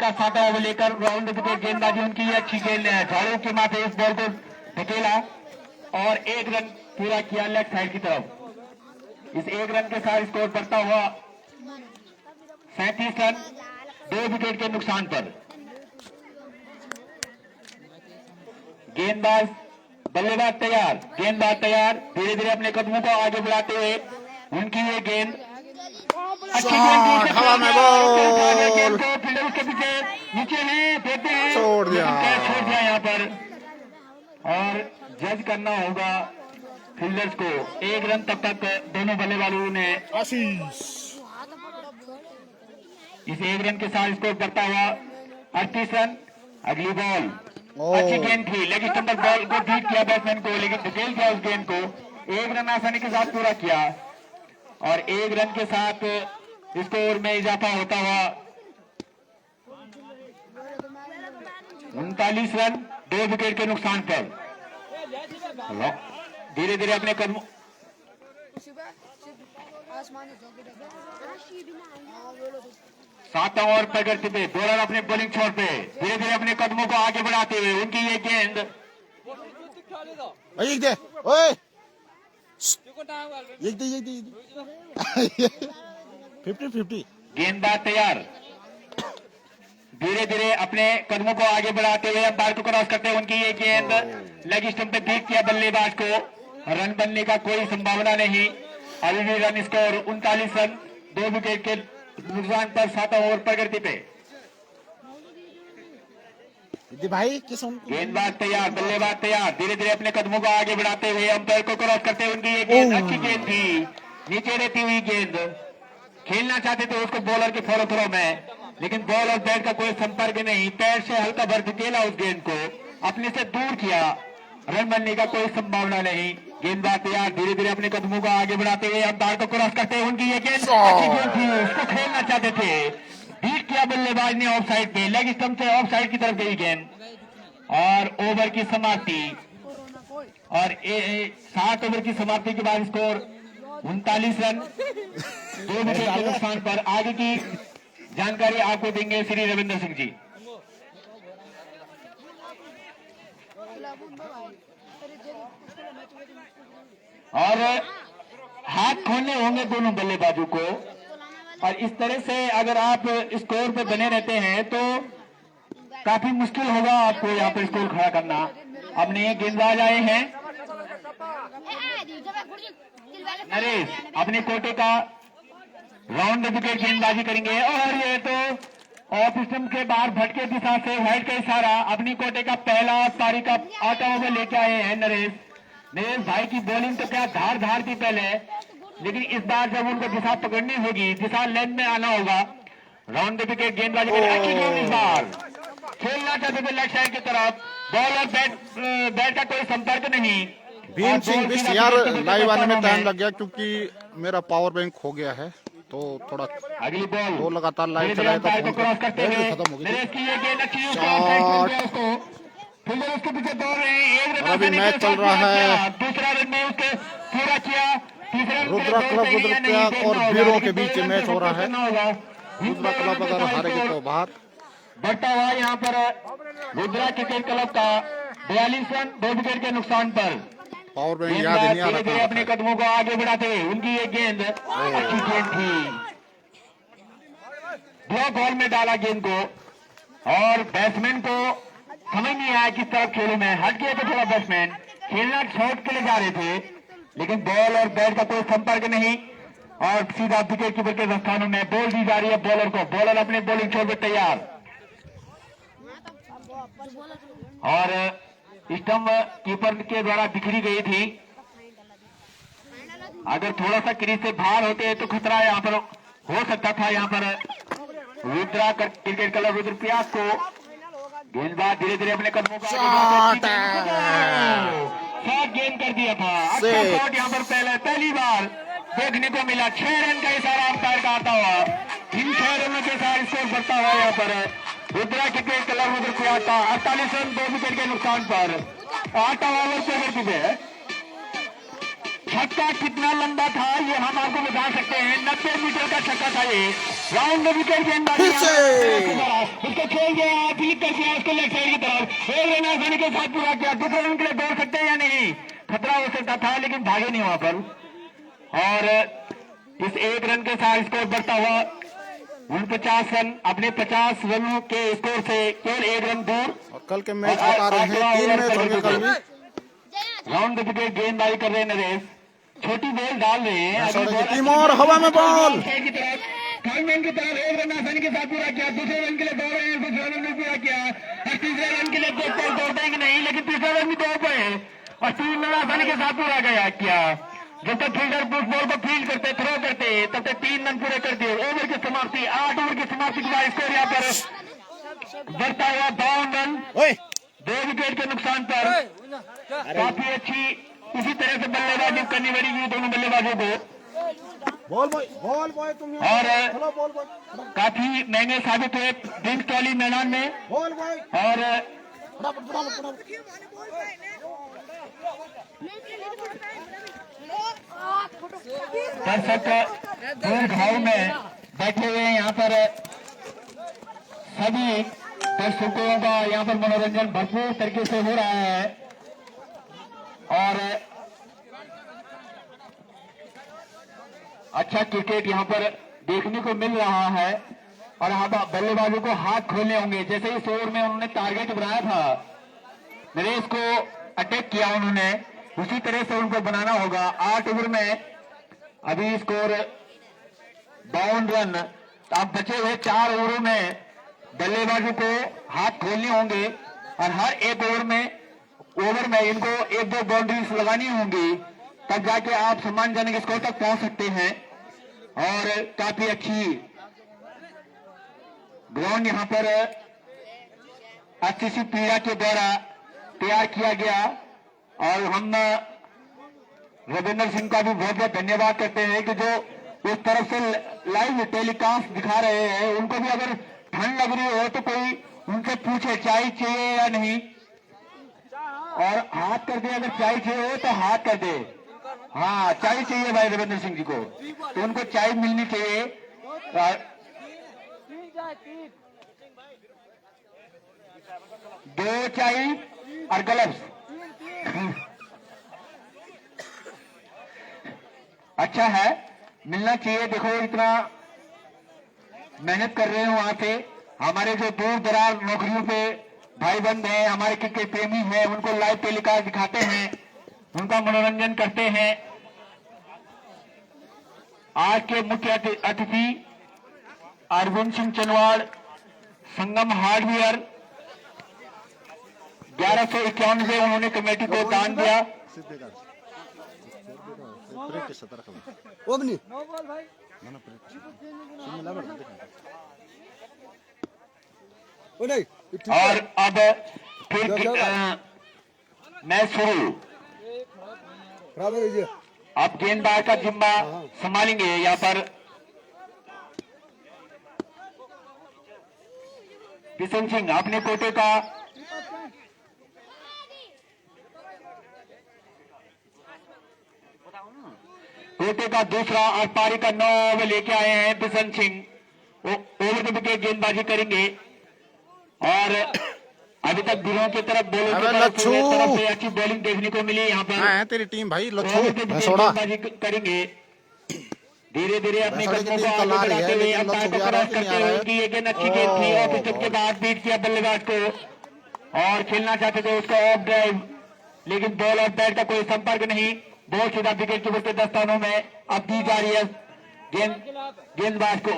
का 7वां ओवर लेकर round wicket गेंदबाजी उनकी ये अच्छी गेंद है, झाड़ू के माथे इस बॉल को धकेला और 1 रन पूरा किया लेफ्ट साइड की तरफ। इस 1 रन के साथ स्कोर बढ़ता हुआ 37 रन 2 विकेट के नुकसान पर। गेंदबाज बल्लेबाज तैयार, गेंदबाज तैयार, धीरे धीरे अपने कदमों को आगे बढ़ाते हुए उनकी ये गेंद अच्छी गेंद हवा में बॉल फील्डर उसके पीछे नीचे है, फेंकते हैं, छोड़ दिया यहाँ पर और जज करना होगा फील्डर्स को। 1 रन तब तक दोनों बल्लेबाजों ने आशीष। इस 1 रन के साथ स्कोर बढ़ता हुआ 38 रन। अगली बॉल अच्छी गेंद थी, लेकिन स्टंपर बॉल को बीट किया बैट्समैन को, लेकिन धकेल किया उस गेंद को। 1 रन आसानी के साथ पूरा किया और 1 रन के साथ स्कोर में इजाफा होता हुआ 39 रन 2 विकेट के नुकसान पर। धीरे धीरे अपने कदमों 7वां ओवर प्रगति पे बॉलर अपने बॉलिंग छोर पे धीरे धीरे अपने कदमों को आगे बढ़ाते हुए उनकी ये गेंद ओए 50-50 गेंदबाज तैयार, धीरे धीरे अपने कदमों को आगे बढ़ाते हुए अंपायर को क्रॉस करते हुए उनकी ये गेंद लेग स्टंप पे बीट किया बल्लेबाज को। रन बनने का कोई संभावना नहीं। अभी भी रन स्कोर 39 रन 2 विकेट के नुकसान पर 7वां ओवर प्रगति पे। भाई गेंदबाज तैयार, बल्लेबाज तैयार, धीरे धीरे अपने कदमों को आगे बढ़ाते हुए अंपायर को क्रॉस करते हुए उनकी ये गेंद अच्छी गेंद थी, नीचे रहती हुई गेंद। खेलना चाहते थे उसको बॉलर के फॉलो थ्रो में, लेकिन बॉल और बैट का कोई संपर्क नहीं, पैर से हल्का भर धकेला उस गेंद को, अपने से दूर किया। रन बनने का कोई संभावना नहीं। गेंदबाज तैयार, धीरे धीरे अपने कदमों को आगे बढ़ाते हुए अंपायर को क्रॉस करते हुए उनकी ये गेंद अच्छी गेंद थी, उसको खेलना चाहते थे, बीट किया बल्लेबाज ने ऑफ साइड पे, लेग स्टंप से ऑफ साइड की तरफ गई गेंद और ओवर की समाप्ति। और 7 ओवर की समाप्ति के बाद स्कोर 39 रन 2 विकेट के नुकसान पर। आगे की जानकारी आपको देंगे श्री रविंद्र सिंह जी। और हाथ खोलने होंगे दोनों बल्लेबाजों को, और इस तरह से अगर आप स्कोर पे बने रहते हैं तो काफी मुश्किल होगा आपको यहाँ पर स्कोर खड़ा करना। अब नए गेंदबाज आए हैं, नरेश अपने कोटे का राउंड विकेट गेंदबाजी करेंगे और ये तो ऑफ स्टंप के बाहर भटके दिशा से व्हाइट का इशारा अपनी कोटे का पहला पारी का 8वां ओवर लेके आए हैं नरेश। नरेश भाई की बॉलिंग तो क्या धार थी पहले, लेकिन इस बार जब उनको दिशा पकड़नी होगी, दिशा लेंथ में आना होगा। राउंड विकेट गेंदबाजी अच्छी गेंद इस बार खेलना चाहते थे लेफ्ट साइड की तरफ, बॉल और बैट का कोई संपर्क नहीं। भीम सिंह यार लाइव आने में टाइम लग गया क्योंकि मेरा पावर बैंक खो गया है, तो थोड़ा अगली बॉल वो लगातार लाइव चलाया था, खत्म हो गई। उसके पीछे दौड़ रहे हैं, अभी मैच चल रहा है दूसरा रन में उसके पूरा किया। रुद्रा क्लब रुद्रप्रयाग और वीरों के बीच मैच हो रहा है। रुद्रा क्लब अगर हारेगी तो बाहर। बढ़ता हुआ यहाँ पर रुद्रा क्रिकेट क्लब का 42 रन 2 विकेट के नुकसान पर। पावर बैंक याद नहीं आ रहा, अपने कदमों को आगे बढ़ाते हुए उनकी ये गेंद अच्छी गेंद थी, ब्लॉक हॉल में डाला गेंद को और बैट्समैन को समझ नहीं आया किस तरफ खेलूं मैं। हट गए थे थोड़ा बैट्समैन, खेलना शॉट के लिए जा रहे थे, लेकिन बॉल और बैट का कोई संपर्क नहीं और सीधा विकेट कीपर के स्थानों में बॉल दी जा रही है बॉलर को। बॉलर अपने बॉलिंग छोड़ पर तैयार और स्टंप कीपर के द्वारा बिखरी गई थी। अगर थोड़ा सा क्रीज से बाहर होते तो खतरा यहाँ पर हो सकता था। यहाँ पर रुद्रा क्रिकेट क्लब रुद्रप्रयाग को गेंदबाज धीरे धीरे अपने कदमों को शॉट गेंद कर दिया था। अच्छा शॉट यहाँ पर पहली बार देखने को मिला। 6 रन का इशारा अंपायर का आता हुआ, इन 6 रनों के साथ स्कोर बढ़ता हुआ यहाँ पर रुद्रा क्रिकेट क्लब रुद्रप्रयाग का 48 रन 2 विकेट के नुकसान पर। 8वां ओवर प्रगति पे छक्का कितना लंबा था ये हम आपको बता सकते हैं। 90 मीटर का छक्का था ये। राउंड विकेट गेंदबाजी उसको खेल गया, क्लिक कर दिया उसको लेफ्ट साइड की तरफ। एक रन आसानी के साथ पूरा किया। दूसरे रन के लिए दौड़ सकते हैं या नहीं, खतरा हो सकता था लेकिन भागे नहीं वहां पर। और इस एक रन के साथ स्कोर बढ़ता हुआ 49 रन, अपने 50 रनों के स्कोर से केवल एक रन दूर। और कल के मैच बता रहे हैं, 3 मैच होंगे कल भी। राउंड विकेट गेंदबाजी कर रहे हैं नरेश, छोटी बॉल डाल रहे हैं। टीम और हवा में बॉल की तरफ कालमैन की तरफ एक रन आसानी के साथ पूरा किया। दूसरे रन के लिए दौड़ रहे हैं, दूसरे रन में पूरा किया। और तीसरे रन के लिए देखते हैं दौड़ देंगे नहीं, लेकिन तीसरे रन भी दौड़ पाए और 3 रन आसानी के साथ पूरा गया किया। जब तक फील्डर बॉल को फील्ड करते थ्रो करते तब तक 3 रन पूरे कर दिए। ओवर की समाप्ति, 8 ओवर की समाप्ति के बाद स्कोर यहाँ पर बढ़ता हुआ 52 रन 2 विकेट के नुकसान पर। काफी अच्छी इसी तरह से बल्लेबाजी करनी पड़ेगी दोनों बल्लेबाजों को। बॉल बॉय तुम और काफी महंगे साबित हुए ड्रिंक ट्रॉली मैदान में। और दर्शक दूर घाव में बैठे हुए हैं। यहाँ पर सभी दर्शकों का यहाँ पर मनोरंजन भरपूर तरीके से हो रहा है। और अच्छा क्रिकेट यहाँ पर देखने को मिल रहा है। और यहाँ बल्लेबाजों को हाथ खोलने होंगे। जैसे इस ओवर में उन्होंने टारगेट बनाया था, नरेश को अटैक किया उन्होंने, उसी तरह से उनको बनाना होगा। 8 ओवर में अभी स्कोर 52 रन। अब बचे हुए 4 ओवरों में बल्लेबाजों को हाथ खोलने होंगे और हर एक ओवर में इनको 1-2 बाउंड्रीज लगानी होंगी, तब जाके आप सम्मानजनक स्कोर तक पहुंच सकते हैं। और काफी अच्छी ग्राउंड यहाँ पर आरसीसी पीड़ा के द्वारा तैयार किया गया। और हम रविंद्र सिंह का भी बहुत बहुत धन्यवाद करते हैं कि जो इस तरफ से लाइव टेलीकास्ट दिखा रहे हैं। उनको भी अगर ठंड लग रही हो तो कोई उनसे पूछे चाय चाहिए या नहीं, और हाथ कर दे, अगर चाय चाहिए हो तो हाथ कर दे। हाँ, चाय चाहिए भाई रविंद्र सिंह जी को, तो उनको चाय मिलनी चाहिए। 2 चाय और ग्लव्स अच्छा है, मिलना चाहिए। देखो इतना मेहनत कर रहे हैं वहां से हमारे जो दूर दराज नौकरियों पे भाई बंद हैं, हमारे क्रिकेट प्रेमी हैं, उनको लाइव टेलीकास्ट दिखाते हैं, उनका मनोरंजन करते हैं। आज के मुख्य अतिथि अरविंद सिंह चनवाड़, संगम हार्डवेयर 1151 से उन्होंने कमेटी को दान दिया। और अब फिर मैच शुरू। अब गेंदबाज का जिम्मा संभालेंगे यहाँ पर किशन सिंह अपने कोटे का दूसरा और पारी का 9 ओवर लेके आए हैं बिशन सिंह। ओवर के विकेट गेंदबाजी करेंगे। और अभी तक दिलों की तरफ तरफ से अच्छी बॉलिंग देखने को मिली यहाँ पर। तेरी टीम भाई गेंदबाजी करेंगे धीरे धीरे अपने कदमों को आगे बढ़ाते हुए अंपायर को क्रॉस करते हुए। उनकी ये गेंद अच्छी गेंद थी और पिच के बाद बीट किया बल्लेबाज को और खेलना चाहते थे उसको ऑफ ड्राइव, लेकिन बॉल और बैट का कोई संपर्क नहीं। बहुत सीधा विकेट कीपर के दस्तानों में अब दी जा रही है गेंदबाज को।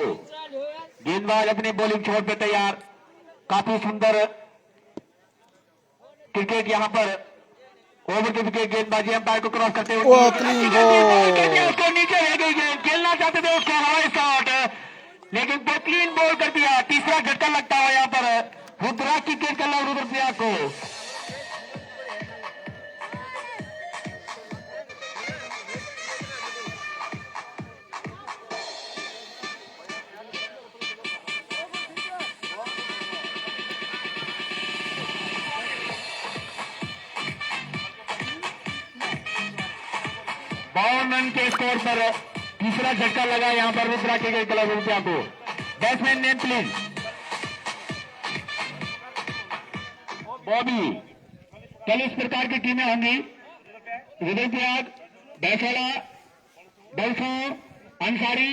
गेंदबाज अपनी बॉलिंग छोड़ पे तैयार। काफी सुंदर क्रिकेट यहाँ पर ओवर के विकेट गेंदबाजी अंपायर को क्रॉस करते हुए उसको नीचे रह गई गेंद। खेलना चाहते थे उसको हवाई शॉट, लेकिन क्लीन बॉल कर दिया। तीसरा झटका लगता है यहाँ पर रुद्राक्ष क्रिकेट का लव रुद्रप्रयाग को। 52 रन के स्कोर पर तीसरा झटका लगा यहाँ पर रुद्रा के क्लब रुपया को। Batsman name please. बॉबी। कल इस प्रकार की टीमें होंगी, रुद्रप्रयाग, बैसाला, बलसो, अंसारी,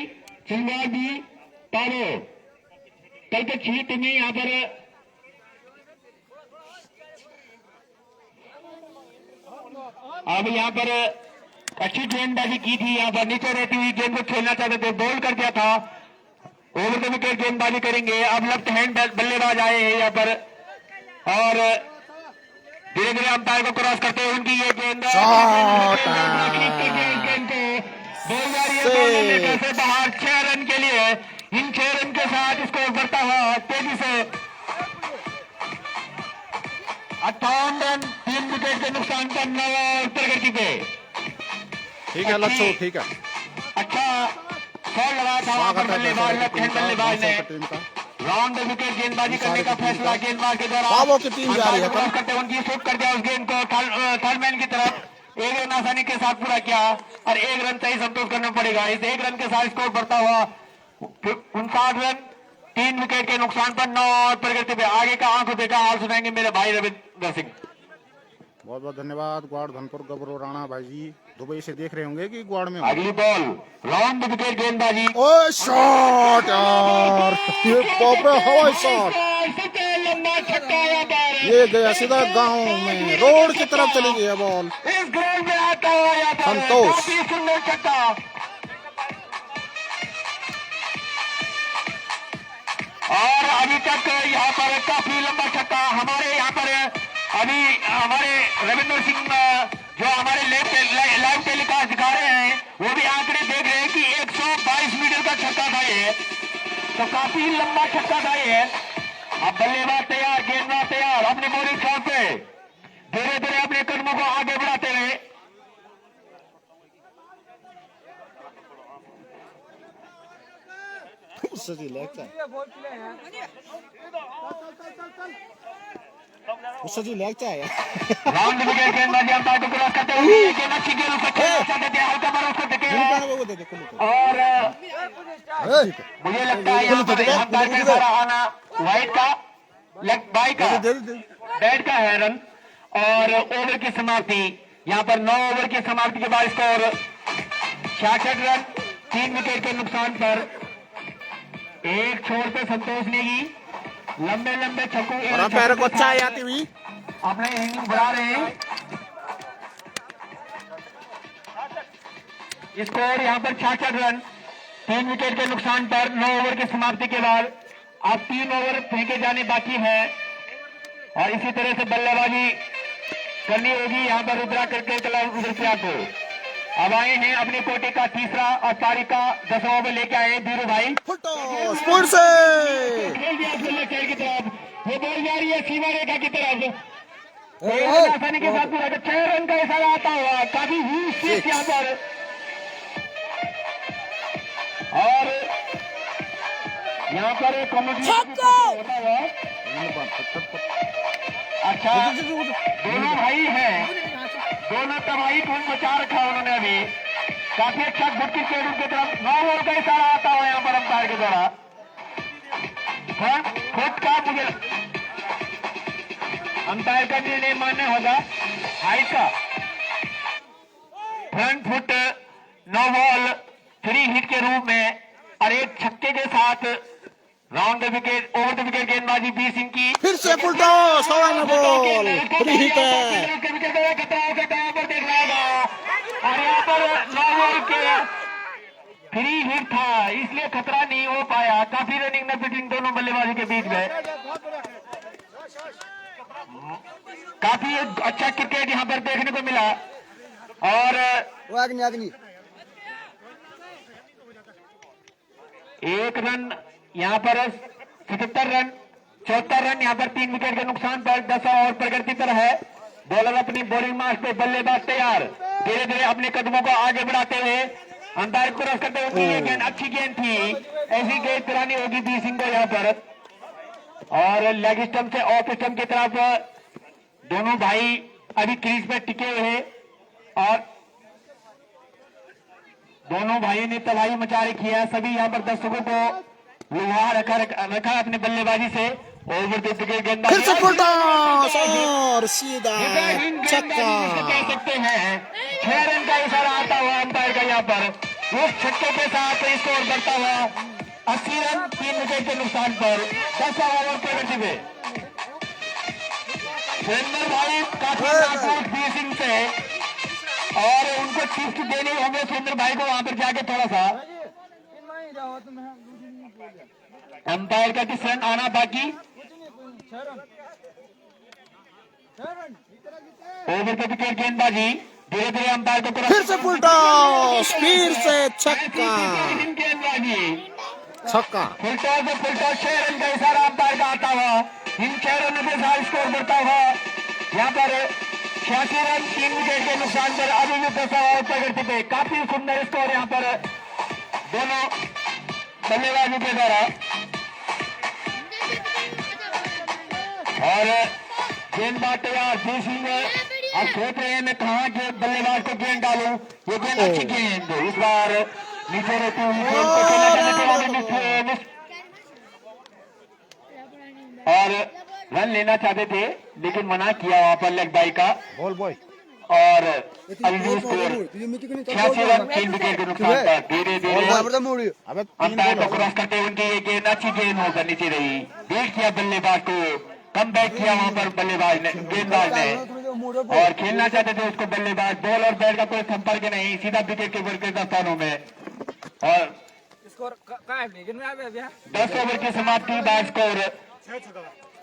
चिंगारी, पारो। कल के 6 टीमें यहाँ पर अब यहाँ पर अच्छी गेंदबाजी की थी। यहाँ पर नीचे रहती हुई गेंद को खेलना चाहते थे, बॉल कर दिया था। ओवर द विकेट गेंदबाजी करेंगे। अब लेफ्ट हैंड बल्लेबाज आए हैं यहाँ पर और धीरे धीरे अंपायर को क्रॉस करते हुए उनकी ये गेंद को कैसे बाहर 6 रन के लिए। इन 6 रन के साथ इसको बढ़ता हुआ तेजी से 58 रन, 3 विकेट के नुकसान पर 9 प्रगति पे। ठीक है लच्छू, ठीक है। अच्छा शॉट लगा था बल्लेबाज, लेफ्ट हैंड बल्लेबाज ने राउंड विकेट गेंदबाजी करने का फैसला गेंदबाज के द्वारा की टीम जा रही है करते उनकी शूट कर दिया उस गेंद को थर्ड मैन की तरफ। 1 रन आसानी के साथ पूरा किया और 1 रन सही संतोष करना पड़ेगा। इस 1 रन के साथ स्कोर बढ़ता हुआ 59 रन, 3 विकेट के नुकसान पर 9 प्रगति पे। आगे का आंखों देखा हाल सुनाएंगे मेरे भाई रविंद्र सिंह। बहुत बहुत धन्यवाद। ग्वाड़ धनपुर गबरू राणा भाई जी दुबई से देख रहे होंगे कि ग्वाड़ में। अगली बॉल राउंड विकेट गेंदबाजी। ओए शॉट यार, ये पॉपर हवाई शॉट, ये गया सीधा गांव में, रोड की तरफ चली गई है बॉल। इस ग्राउंड में आता हुआ संतोष। काफी सुंदर छक्का। और अभी तक यहाँ पर काफी लंबा छक्का हमारे यहाँ पर अभी हमारे रविंद्र सिंह जो हमारे लाइव टेलीकास्ट दिखा रहे हैं वो भी आंकड़े देख रहे हैं कि 122 मीटर का छक्का था ये, तो काफी लंबा छक्का था ये। अब बल्लेबाज तैयार, गेंदबाज तैयार, अपने बॉलिंग शॉट पे धीरे धीरे अपने कदमों को आगे बढ़ाते हुए उससे लेग चाहिए राउंड विकेट गेंदबाजी अंपायर को क्रॉस करते हुए गेंद अच्छी गेंद उसको खेलना चाहते थे, हल्का मारो उसको देखे और मुझे लगता है यहाँ पर अंपायर का सारा आना वाइड का लेग बाई का बैट का है रन। और ओवर की समाप्ति यहाँ पर 9 ओवर की समाप्ति के बाद स्कोर 66 रन, 3 विकेट के नुकसान पर। एक छोर पे संतोष नेगी लंबे लंबे छक्कों पैर को चाय आती हुई अपने इनिंग बढ़ा रहे हैं। स्कोर यहाँ पर 66 रन, 3 विकेट के नुकसान पर 9 ओवर की समाप्ति के बाद अब 3 ओवर फेंके जाने बाकी है और इसी तरह से बल्लेबाजी करनी होगी यहाँ पर रुद्रा क्रिकेट क्लब रुद्रप्रया को। अब आए हैं अपने कोटे का तीसरा और तारीख का 10वां ओवर लेके आए धीरू भाई। स्पोर्ट्स खेल दिया की तरफ, वो बॉल जा रही है सीमा रेखा की तरफ, आसानी के साथ पूरा 6 रन का इशारा आता हुआ, काफी ह्यूज यहाँ पर। और यहाँ पर एक कमेटी होता हुआ अच्छा दोनों भाई हैं, दोनों तबाही धूम मचा रखा उन्होंने अभी। काफी अच्छा गुड क्रिकेट उनकी तरफ 9 ओवर का इशारा आता हुआ यहाँ पर अंपायर के द्वारा। फुट का मुझे अंपायर का निर्णय मान्य होगा, हाइट का फ्रंट फुट 9 बॉल 3 हिट के रूप में और एक छक्के के साथ round the wicket over the wicket गेंदबाजी 20 इंच की। फिर से फुल टॉस, सवा में बॉल, 3 हिट है। देख रहा होगा और यहाँ पर 9 ओवर के 3 हिट था, इसलिए खतरा नहीं हो पाया। काफी रनिंग न फिटिंग दोनों बल्लेबाजों के बीच में, काफी अच्छा क्रिकेट यहाँ पर देखने को मिला। और एक रन यहाँ पर 77 रन, 74 रन यहाँ पर 3 विकेट के नुकसान पर 10 और प्रगति पर है। बॉलर अपनी बॉलिंग मार्च पे, बल्लेबाज तैयार, धीरे धीरे अपने कदमों को आगे बढ़ाते हुए अंपायर को क्रॉस करते हुए। ये गेंद अच्छी गेंद थी, ऐसी गेंद करानी होगी 20 सिंह को यहाँ पर। और लेग स्टंप से ऑफ स्टंप की तरफ दोनों भाई अभी क्रीज पे टिके हुए और दोनों भाइयों ने तबाही मचा रखी है। सभी यहाँ पर दर्शकों को लुहा रखा अपनी बल्लेबाजी से। ओवर द विकेट गेंदबाजी फिर से फुल टॉस और सीधा छक्का। कह सकते हैं 6 रन का इशारा आता हुआ अंपायर का यहाँ पर। उस छक्के के साथ स्कोर बढ़ता हुआ 80 रन 3 विकेट के नुकसान पर 10वां ओवर प्रगति में। सुरेंद्र भाई काफी नाखुश डी सिंह से और उनको शिफ्ट देने होंगे सुरेंद्र भाई को वहां पर जाके थोड़ा सा। अंपायर का किस रन आना बाकी। ओवर द विकेट गेंदबाजी धीरे धीरे अंपायर को फिर से फुल टॉस फिर से छक्का गेंदबाजी छक्का। फुल टॉस 6 रन का इशारा अंपायर का आता हुआ। इन 6 रनों के साथ स्कोर बढ़ता हुआ यहाँ पर 86 रन 3 विकेट के नुकसान पर अभी भी 10वां ओवर प्रगति पे। काफी सुंदर स्कोर यहाँ पर दोनों बल्लेबाजों के द्वारा। और गेंदबाज तैयार डी सिंह अब सोच रहे हैं मैं कहाँ के बल्लेबाज को गेंद डालूं। ये गेंद अच्छी गेंद इस बार नीचे रहती हुई और रन लेना चाहते थे लेकिन मना किया वहां पर लेग बाई का बॉल बॉय। और अभी भी स्कोर 86 रन 3 विकेट के नुकसान पर धीरे धीरे अंपायर को क्रॉस करते हुए उनकी ये गेंद अच्छी गेंद होकर नीचे रही। बीट किया बल्लेबाज को कम बैक किया वहां पर बल्लेबाज ने गेंदबाज ने और खेलना चाहते थे उसको बल्लेबाज। बॉल और बैट का कोई संपर्क नहीं सीधा विकेट के ऊपर के स्थानों में। और 10 ओवर की समाप्ति बाद स्कोर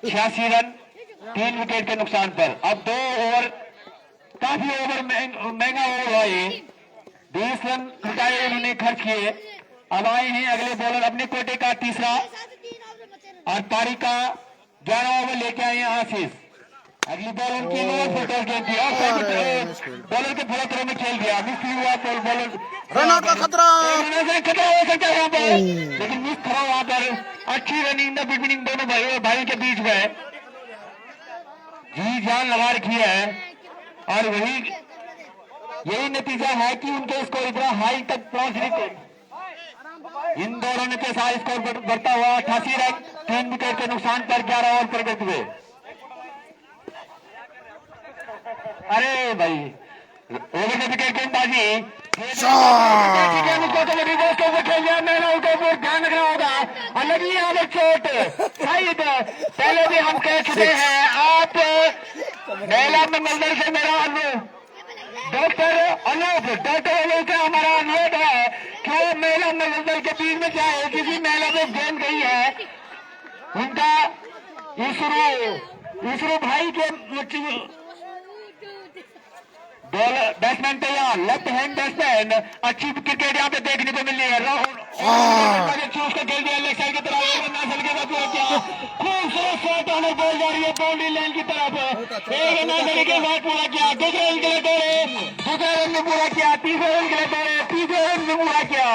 86 रन 3 विकेट के नुकसान पर। अब 2 ओवर काफी ओवर महंगा ओवर हुआ ये 20 रन घटाए उन्होंने खर्च किए। अब आए हैं अगले बॉलर अपने कोटे का तीसरा और पारी का 11 ओवर लेके आए हैं आशीष। अगली बॉल उनकी लोअर फुल टॉस गेंद थी और बॉलर के फुल थ्रो में खेल दिया। मिस हुआ बॉलर रन आउट का खतरा खतरा हो सकता है यहाँ पर लेकिन मिस थ्रो वहां पर अच्छी रनिंग द बिटवीन दोनों भाइयों के बीच में जी जान लगा रखी है। और यही नतीजा है कि उनके स्कोर इतना हाई तक पहुंच रही। इन दोनों के साथ स्कोर बढ़ता हुआ 88 रन 3 विकेट के नुकसान पर 11 ओवर प्रगति हुए। अरे भाई ओवर द विकेट गेंदबाजी ध्यान रखना होगा। अलग ही यहाँ पर चोट शायद पहले भी हम कह चुके हैं आप महिला मंगलदर से मेरा डॉक्टर अनूप का हमारा अनुरोध है कि वो महिला मंगलदल के बीच में चाहे किसी महिला में गेंद गई है उनका इसरो भाई के बैट्समैन तैयार लेफ्ट हैंड बैट्समैन अच्छी क्रिकेट यहाँ पे देखने को मिल रही है। राहुल उसको खेल दिया लेग साइड की तरफ खूबसूरत शॉट होने बॉल जा रही है बाउंड्री लाइन की तरफ। एक रन के साथ पूरा किया दूसरे रन के लिए दौड़े दूसरे रन में पूरा किया तीसरे रन के लिए दौड़े तीसरे रन में पूरा किया।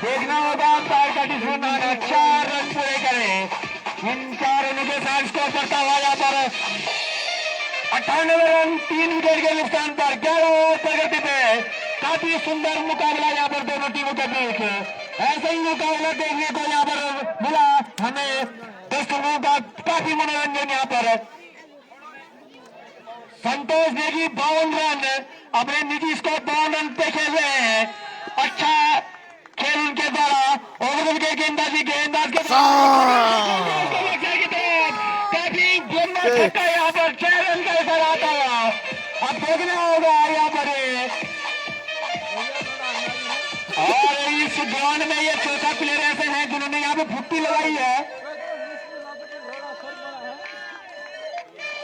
देखना होगा अंपायर का डिसीजन आना 4 रन पूरे करें। इन 4 रनों के साथ स्कोर करता हुआ यहाँ पर 98 रन 3 विकेट के नुकसान पर 11 ओवर प्रगति पे। काफी सुंदर मुकाबला यहाँ पर दोनों टीमों के बीच। ऐसा ही मुकाबला देखने को यहाँ पर मिला हमें दर्शकों का काफी मनोरंजन यहाँ पर। संतोष नेगी 52 रन अपने निजी स्कोर 52 रन पे खेल रहे हैं। अच्छा खेल उनके द्वारा ओवर विकेट गेंदबाजी गेंदबाज के काफी गेंदबाज यहाँ पर 6 रन का इशारा आता हुआ। अब देखना होगा यहाँ पर और इस ग्राउंड में ये चौथा प्लेयर ऐसे हैं जिन्होंने यहाँ पे फुट्टी लगाई है।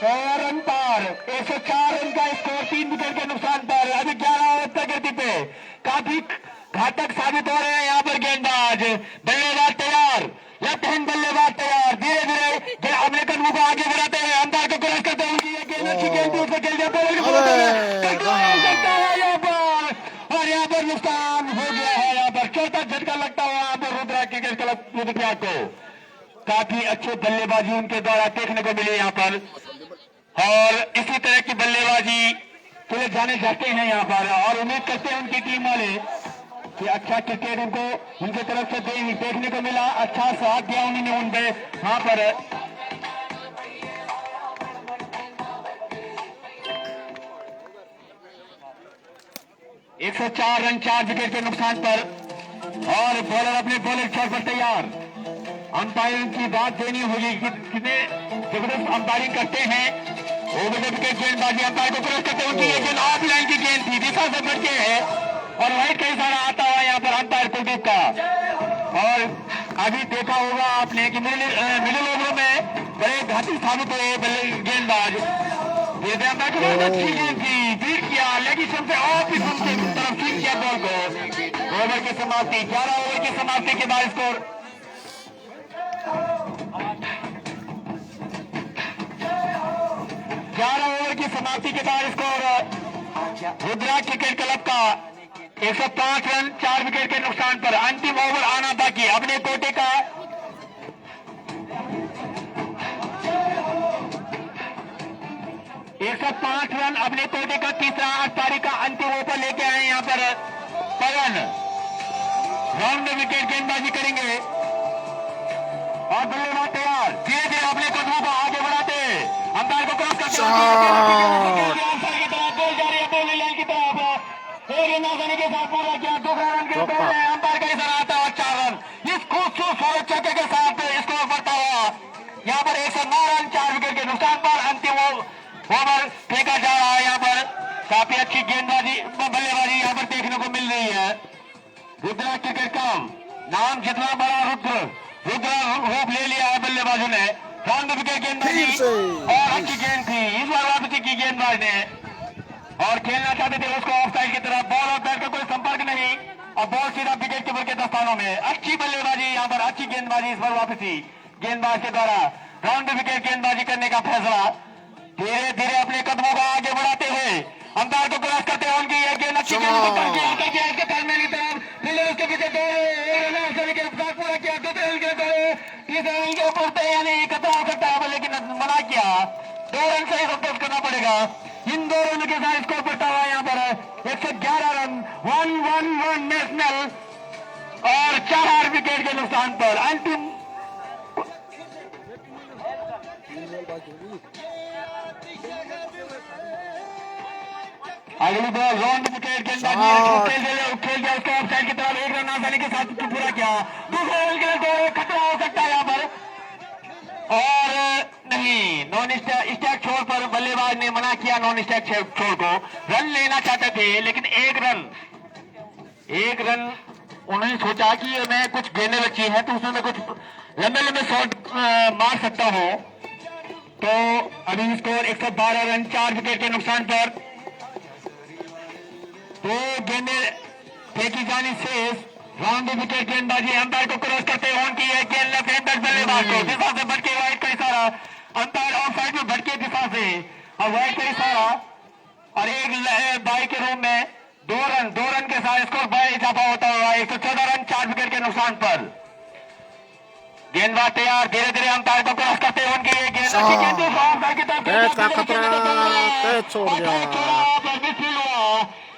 100 रन पर 104 रन का स्कोर 3 विकेट के नुकसान पर अभी 11 ओवर प्रगति पे। काफी घातक साबित हो रहे हैं यहाँ पर गेंदबाज। बल्लेबाज तैयार लेफ्ट हैंड बल्लेबाज तैयार धीरे धीरे अपने कदमों को आगे बढ़ाते हैं अंपायर को क्रॉस करते हैं उनकी गेंद अच्छी गेंद थी उसको खेल दिया और यहाँ पर नुकसान हो गया है। यहाँ पर चौथा झटका लगता हुआ यहाँ पर रुद्रा क्रिकेट क्लब लुधियाना को। काफी अच्छे बल्लेबाजी उनके द्वारा देखने को मिली यहाँ पर और इसी तरह की बल्लेबाजी के लिए जाने जाते हैं यहाँ पर और उम्मीद करते हैं उनकी टीम वाले कि अच्छा क्रिकेट उनको उनकी तरफ से देखने को मिला, अच्छा साथ दिया उन्होंने उन पे वहां पर। एक 104 रन 4 विकेट के नुकसान पर और बॉलर अपने बॉलर शॉट पर तैयार। अंपायरिंग की बात देनी होगी कि कितने जबरदस्त अंपायरिंग करते हैं। ओवर द विकेट गेंदबाजी अंपायर को क्रॉस करते उनकी ये गेंद ऑफ लाइन की गेंद थी, दिशा से बढ़ के है और वाइट का इशारा आता हुआ यहाँ पर अंपायर कुलदीप का। और अभी देखा होगा आपने कि मिडिल ओवर में बड़े घाती साबित हुए गेंदबाज अच्छी गेंद थी, बीट किया लेकिन से ऑफ की तरफ फीड किया बॉल को। ओवर की समाप्ति 11 ओवर की समाप्ति के बाद स्कोर 11 ओवर की समाप्ति के बाद स्कोर रुद्रा क्रिकेट क्लब का 105 रन 4 विकेट के नुकसान पर। अंतिम ओवर आना बाकी अपने कोटे का 105 रन अपने कोटे का तीसरा 8 तारीख का अंतिम ओवर लेके आए यहाँ पर पवन। राउंड विकेट गेंदबाजी करेंगे और बल्लेबाज तैयार, धीरे धीरे अपने कदमों को आगे बढ़ाते अंपायर को क्रॉस करते के साथ पूरा किया। दूसरा रन के अंपायर का इशारा आता है 4 रन। इस खूबसूरत चौके के साथ स्कोर बढ़ता हुआ यहाँ पर 109 रन 4 विकेट के नुकसान पर अंतिम ओवर फेंका जा रहा है। यहाँ पर काफी अच्छी गेंदबाजी बल्लेबाजी यहाँ पर देखने को मिल रही है। रुद्रा क्रिकेट क्लब नाम जितना बड़ा रुद्रा रूप ले लिया है बल्लेबाजों ने। राउंड विकेट गेंदबाजी और अच्छी गेंद थी इस बार वापसी की गेंदबाज ने और खेलना चाहते थे उसको ऑफ साइड की तरफ। बॉल और बैट का कोई संपर्क नहीं और बॉल सीधा विकेट कीपर के दस्तानों में। अच्छी बल्लेबाजी यहाँ पर, अच्छी गेंदबाजी इस बार वापसी गेंदबाज के द्वारा। राउंड विकेट गेंदबाजी करने का फैसला धीरे धीरे अपने कदमों को आगे बढ़ाते हुए अंपायर को क्रॉस करते हैं उनकी ये गेंद अच्छी गेंद उसके तालमेल की तरफ उसके पीछे पूरा किया। तीसरे के ऊपर यानी खतरा हो सकता है लेकिन मना किया। 2 रन से ही संतोष करना पड़ेगा। इन 2 रन के साथ स्कोर बढ़ता हुआ यहाँ पर 111 रन 1-1-1 नेशनल और 4 विकेट के नुकसान पर। अंतिम अगली बॉल राउंड विकेट गेंदबाजी खेल गया उसको ऑफ साइड की तरफ 1 रन आसानी के साथ पूरा किया। दूसरे रन के लिए खतरा हो सकता है यहाँ पर और नहीं, नॉन स्ट्राइक छोड़ पर बल्लेबाज ने मना किया। नॉन स्ट्राइक छोड़ को रन लेना चाहते थे लेकिन एक रन उन्होंने सोचा कि मैं कुछ गेंदें बची हैं तो उसमें मैं कुछ लंबे शॉट मार सकता हूं। तो अभी स्कोर 112 रन 4 विकेट के नुकसान पर। 2 गेंदें फेंकी जानी शेष। राउंड विकेट गेंदबाजी अंपायर को क्रॉस करते हुए उनकी एक गेंद लेफ्ट हैंड बल्लेबाज को दिशा से बढ़ के वाइड का इशारा। अंपायर ऑफ साइड में भटके दिशा से और वाइड का इशारा और एक बाई के रूम में 2 रन के साथ स्कोर बड़ा इजाफा होता हुआ 114 रन 4 विकेट के नुकसान पर। गेंदबाज तैयार, धीरे धीरे अंपायर को क्रॉस करते हुए उनकी एक गेंद छोड़ दिया।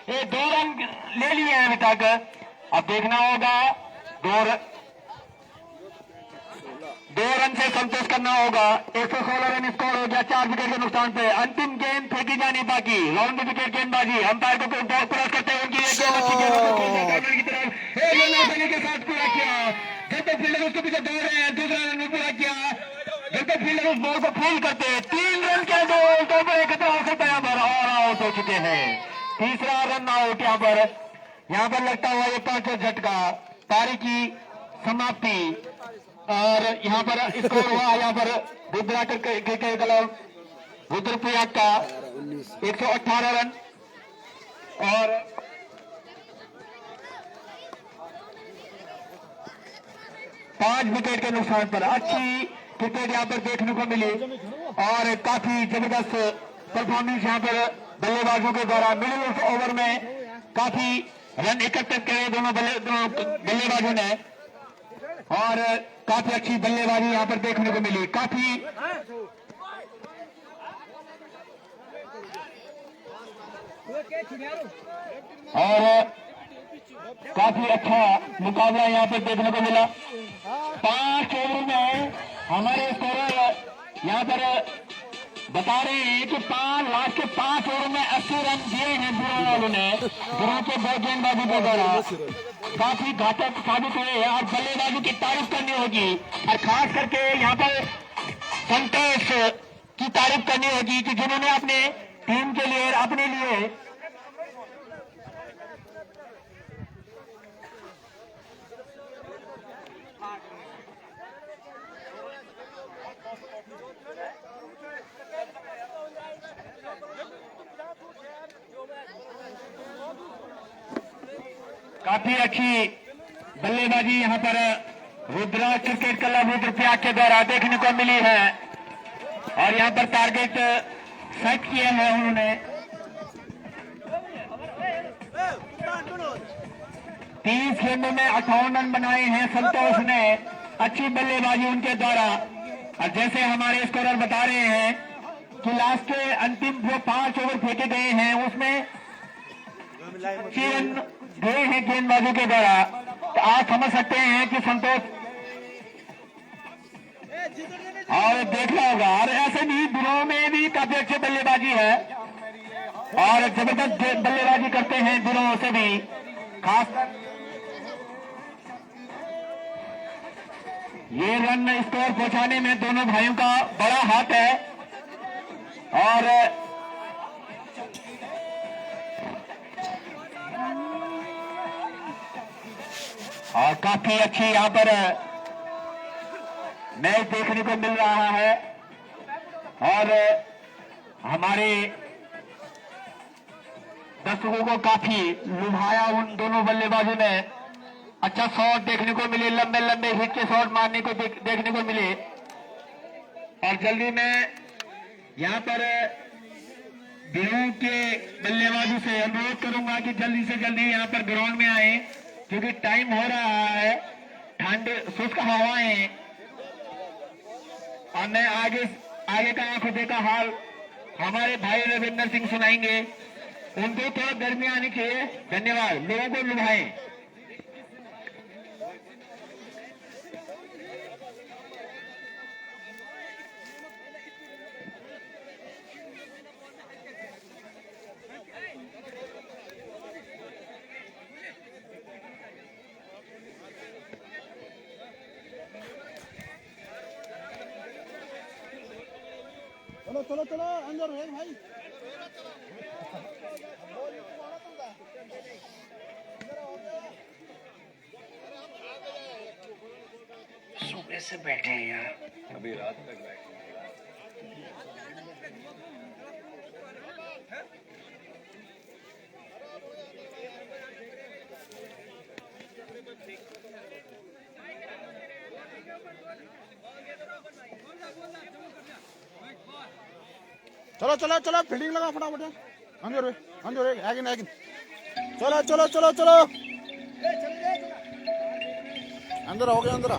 ये 2 रन ले लिए हैं अभी तक। अब देखना होगा 2 रन से संतोष करना होगा। 116 रन स्कोर हो गया 4 विकेट के नुकसान पे। अंतिम गेंद फेंकी जानी बाकी। राउंड विकेट गेंदबाजी अंपायर को क्रॉस करते हुए उनकी की तरफ के साथ पूरा किया। जब तक फील्डर उसके पीछे दौड़ रहे हैं दूसरा रन पूरा किया। जब तक फील्डर उस बॉल को फील्ड करते हैं 3 रन के दो खतरा हो सकता है यहाँ पर और आउट हो चुके हैं। तीसरा रन आउट यहाँ पर लगता हुआ ये 5वां झटका पारी की समाप्ति। और यहाँ पर स्कोर हुआ यहाँ पर रुद्रा क्रिकेट क्लब रुद्रप्रयाग का 118 रन और 5 विकेट के नुकसान पर। अच्छी क्रिकेट यहाँ पर देखने को मिली और काफी जबरदस्त परफॉर्मेंस यहाँ पर बल्लेबाजों के द्वारा। मिडिल ओवर में काफी रन एकत्रित करे दोनों बल्लेबाजों ने और काफी अच्छी बल्लेबाजी यहाँ पर देखने को मिली। काफी और काफी अच्छा मुकाबला यहाँ पर देखने को मिला। 5 ओवर में हमारे स्कोरर यहाँ पर बता रहे हैं कि लास्ट के 5 ओवर में 80 रन दिए हैं बुरों वालों ने। बुरों के 2 गेंदबाजों के द्वारा काफी घातक साबित हुए हैं और बल्लेबाजी की तारीफ करनी होगी और खास करके यहाँ पर संतोष की तारीफ करनी होगी कि जिन्होंने अपने टीम के लिए और अपने लिए काफी अच्छी बल्लेबाजी यहां पर रुद्रा क्रिकेट क्लब रुद्रप्रयाग के द्वारा देखने को मिली है और यहां पर टारगेट सेट किए हैं उन्होंने। 30 गेंदों में 58 रन बनाए हैं संतोष ने। अच्छी बल्लेबाजी उनके द्वारा और जैसे हमारे स्कोरर बता रहे हैं कि लास्ट के अंतिम जो 5 ओवर फेंके गए हैं उसमें 6 रन गए हैं गेंदबाजों के द्वारा। तो आप समझ सकते हैं कि संतोष और देखना होगा और ऐसे भी बुरों में भी काफी अच्छी बल्लेबाजी है और जबरदस्त बल्लेबाजी करते हैं बुरों से भी। खासकर ये रन स्कोर पहुंचाने में दोनों भाइयों का बड़ा हाथ है और काफी अच्छी यहाँ पर मैच देखने को मिल रहा है और हमारे दर्शकों को काफी लुभाया उन दोनों बल्लेबाजों ने। अच्छा शॉट देखने को मिले, लंबे लंबे हिट के शॉट मारने को देखने को मिले और जल्दी में यहाँ पर बिरों के बल्लेबाजों से अनुरोध करूंगा कि जल्दी से जल्दी यहाँ पर ग्राउंड में आए क्योंकि टाइम हो रहा है, ठंड शुष्क हवाएं और मैं आगे का आंखों का हाल हमारे भाई रविंदर सिंह सुनाएंगे। उनको थोड़ा गर्मी आनी चाहिए। धन्यवाद। लोगों को लुभाएं। चलो चलो चलो अंदर है भाई। सुबह से बैठे हैं यार, अभी रात तक बैठे। चलो चलो चलो फील्डिंग लगा फटाफट। अंदर आगे चलो चलो चलो चलो अंदर हो गया अंदर।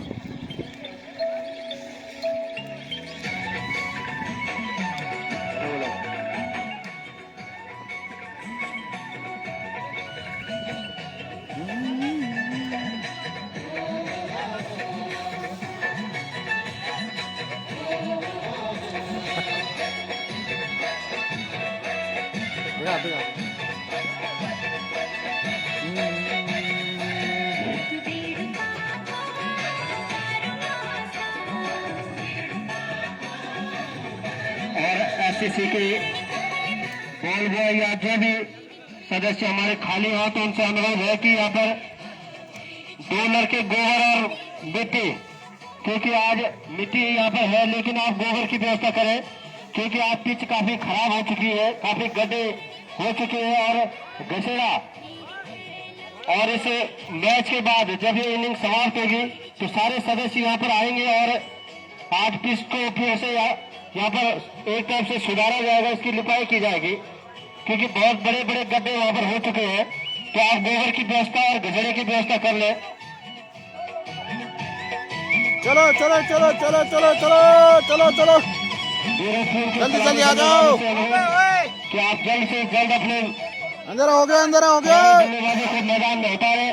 एससीसी के बॉल बॉय या जो भी सदस्य हमारे खाली हो तो उनसे अनुरोध है कि यहाँ पर 2 लड़के गोबर और मिट्टी, क्योंकि आज मिट्टी यहाँ पर है लेकिन आप गोबर की व्यवस्था करें क्योंकि आज पिच काफी खराब हो चुकी है, काफी गड्ढे हो चुके हैं और घसेड़ा। और इस मैच के बाद जब ये इनिंग समाप्त होगी तो सारे सदस्य यहाँ पर आएंगे और आज पिच को फिर से यहाँ पर एक टाइप से सुधारा जाएगा, इसकी लिपाई की जाएगी क्योंकि बहुत बड़े बड़े गड्ढे वहां पर हो चुके हैं। तो आप गोबर की व्यवस्था और घसेड़े की व्यवस्था कर ले। चलो चलो चलो चलो चलो चलो चलो चलो जल्दी जल्दी आ जाओ कि आप जल्द से जल्द अपने अंधेरा हो गया, अंधेरा हो गया। बल्लेबाजों को मैदान में उतारे।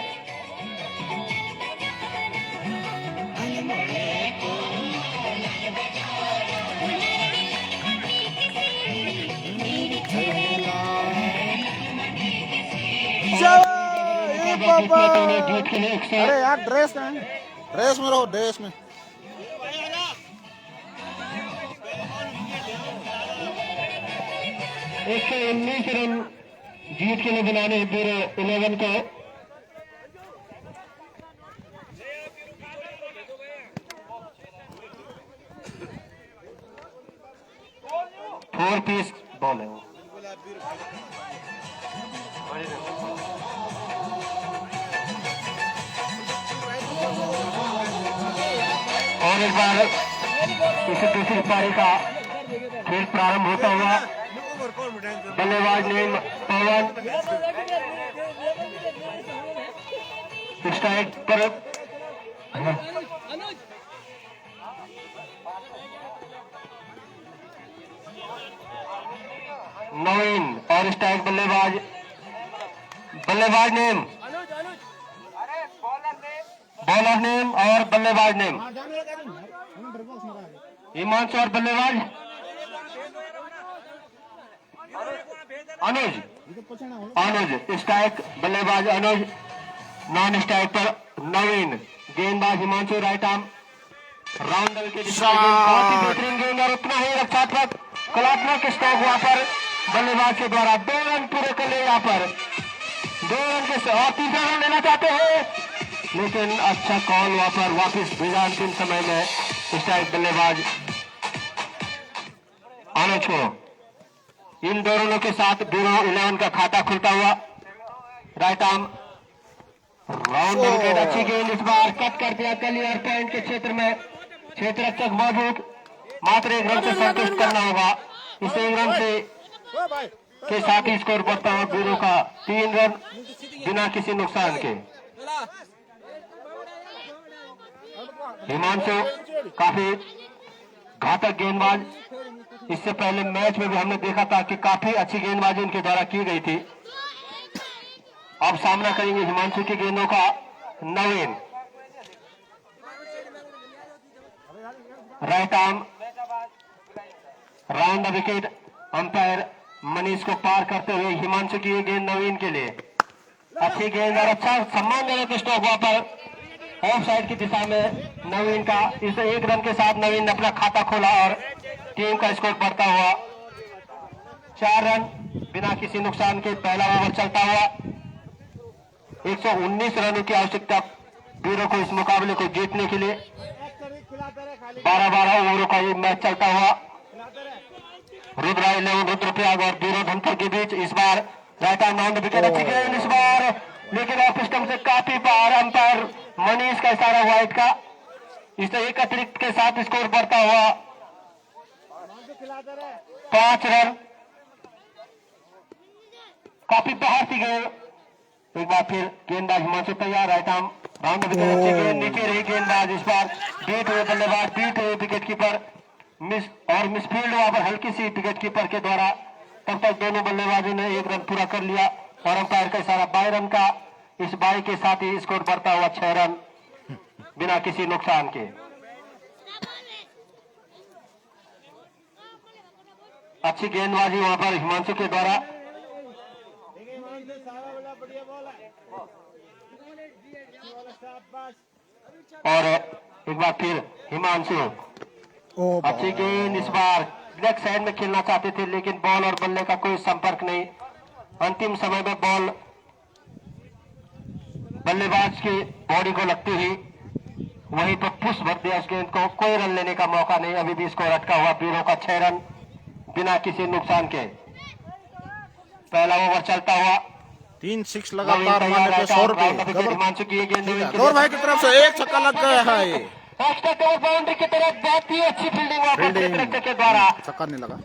जीत के लिए अरे यार ड्रेस में, ड्रेस में रहो, ड्रेस में। 119 रन जीत के लिए बनाने ब्यूरो 11 को। फोर पीस बॉल है वो। और एक बार इस दूसरी पारी का खेल प्रारंभ होता हुआ। बल्लेबाज नेम पवन, स्ट्राइक पर नवीन और स्ट्राइक बल्लेबाज, बल्लेबाज नेम, बॉलर नेम और बल्लेबाज नेम हिमांशु और बल्लेबाज अनुज। अनुज स्ट्राइक बल्लेबाज अनुज, नॉन स्ट्राइक पर नवीन, गेंदबाज हिमांशु, राइट आर्म राउंडल के दिशा में बहुत ही बेहतरीन गेंद और उतना ही रक्षात्मक कलात्मक स्ट्रोक वहां पर बल्लेबाज के द्वारा 2 रन पूरे कर लिए। यहाँ पर 2 रन के और तीसरा रन लेना चाहते हैं, लेकिन अच्छा कॉल वहां पर वापिस भेजा अंतिम समय में स्ट्राइक बल्लेबाज अनुज को। इन दो रनों के साथ ब्यूरो 11 का खाता खुलता हुआ। राइट आर्म राउंड विकेट, अच्छी गेंद इस बार कट कर दिया क्लियर पॉइंट के क्षेत्र में। क्षेत्र रक्षक मौजूद, मात्र 1 रन से संतुष्ट करना होगा। इस 1 रन से के साथ ही स्कोर बढ़ता हुआ ब्यूरो का 3 रन बिना किसी नुकसान के। हिमांशु काफी घातक गेंदबाज, इससे पहले मैच में भी हमने देखा था कि काफी अच्छी गेंदबाजी उनके द्वारा की गई थी। अब सामना करेंगे हिमांशु की गेंदों का Naveen. Right arm round the wicket, umpire Manish को पार करते हुए हिमांशु की ये गेंद नवीन के लिए। अच्छी गेंद और अच्छा सम्मानजनक स्ट्रोक वहां पर ऑफ साइड की दिशा में नवीन का। इस 1 रन के साथ नवीन ने अपना खाता खोला और टीम का स्कोर बढ़ता हुआ 4 रन बिना किसी नुकसान के। पहला ओवर चलता हुआ 119 रनों की आवश्यकता ब्यूरो को इस मुकाबले को जीतने के लिए। 12-12 ओवरों का ये मैच चलता हुआ। रुद्रा 11 रुद्रप्रयाग और ब्यूरो धनपुर के बीच। इस बार राइट आर्म राउंड विकेट, अच्छी गेंद इस बार, लेकिन ऑफ स्टंप से काफी बार। अंपायर मनीष का इशारा व्हाइट का। इस एक अतिरिक्त के साथ स्कोर बढ़ता हुआ 5 रन। काफी बाहर थी गेंद। एक बार फिर गेंदबाज हिमांशु तैयार, राइट आर्म राउंड विकेट, अच्छी गेंद नीचे रही गेंदबाज। इस बार बीट हुए बल्लेबाज, बीट हुए विकेट कीपर, मिसफील्ड वहां पर हल्की सी विकेट कीपर के द्वारा। तब तक दोनों बल्लेबाजों ने 1 रन पूरा कर लिया और अंपायर का इशारा 22 रन का। इस 22 के साथ ही स्कोर बढ़ता हुआ 6 रन बिना किसी नुकसान के। अच्छी गेंदबाजी वहां पर हिमांशु के द्वारा। और एक बार फिर हिमांशु, अच्छी गेंद इस बार लेग साइड में खेलना चाहते थे, लेकिन बॉल और बल्ले का कोई संपर्क नहीं। अंतिम समय में बॉल बल्लेबाज की बॉडी को लगती ही वहीं पर पुश भर दिया उस गेंद को। कोई रन लेने का मौका नहीं। अभी भी स्कोर अटका हुआ ब्यूरो का 6 रन बिना किसी नुकसान के। पहला ओवर चलता हुआ 3 6 लगातार मारने पे 100 रुपए। हिमांशु की गेंद गौर भाई की तरफ से 1 छक्का लग गया है। बाउंड्री की तरफ बहुत ही अच्छी फील्डिंग वहां के द्वारा, छक्का नहीं लगा।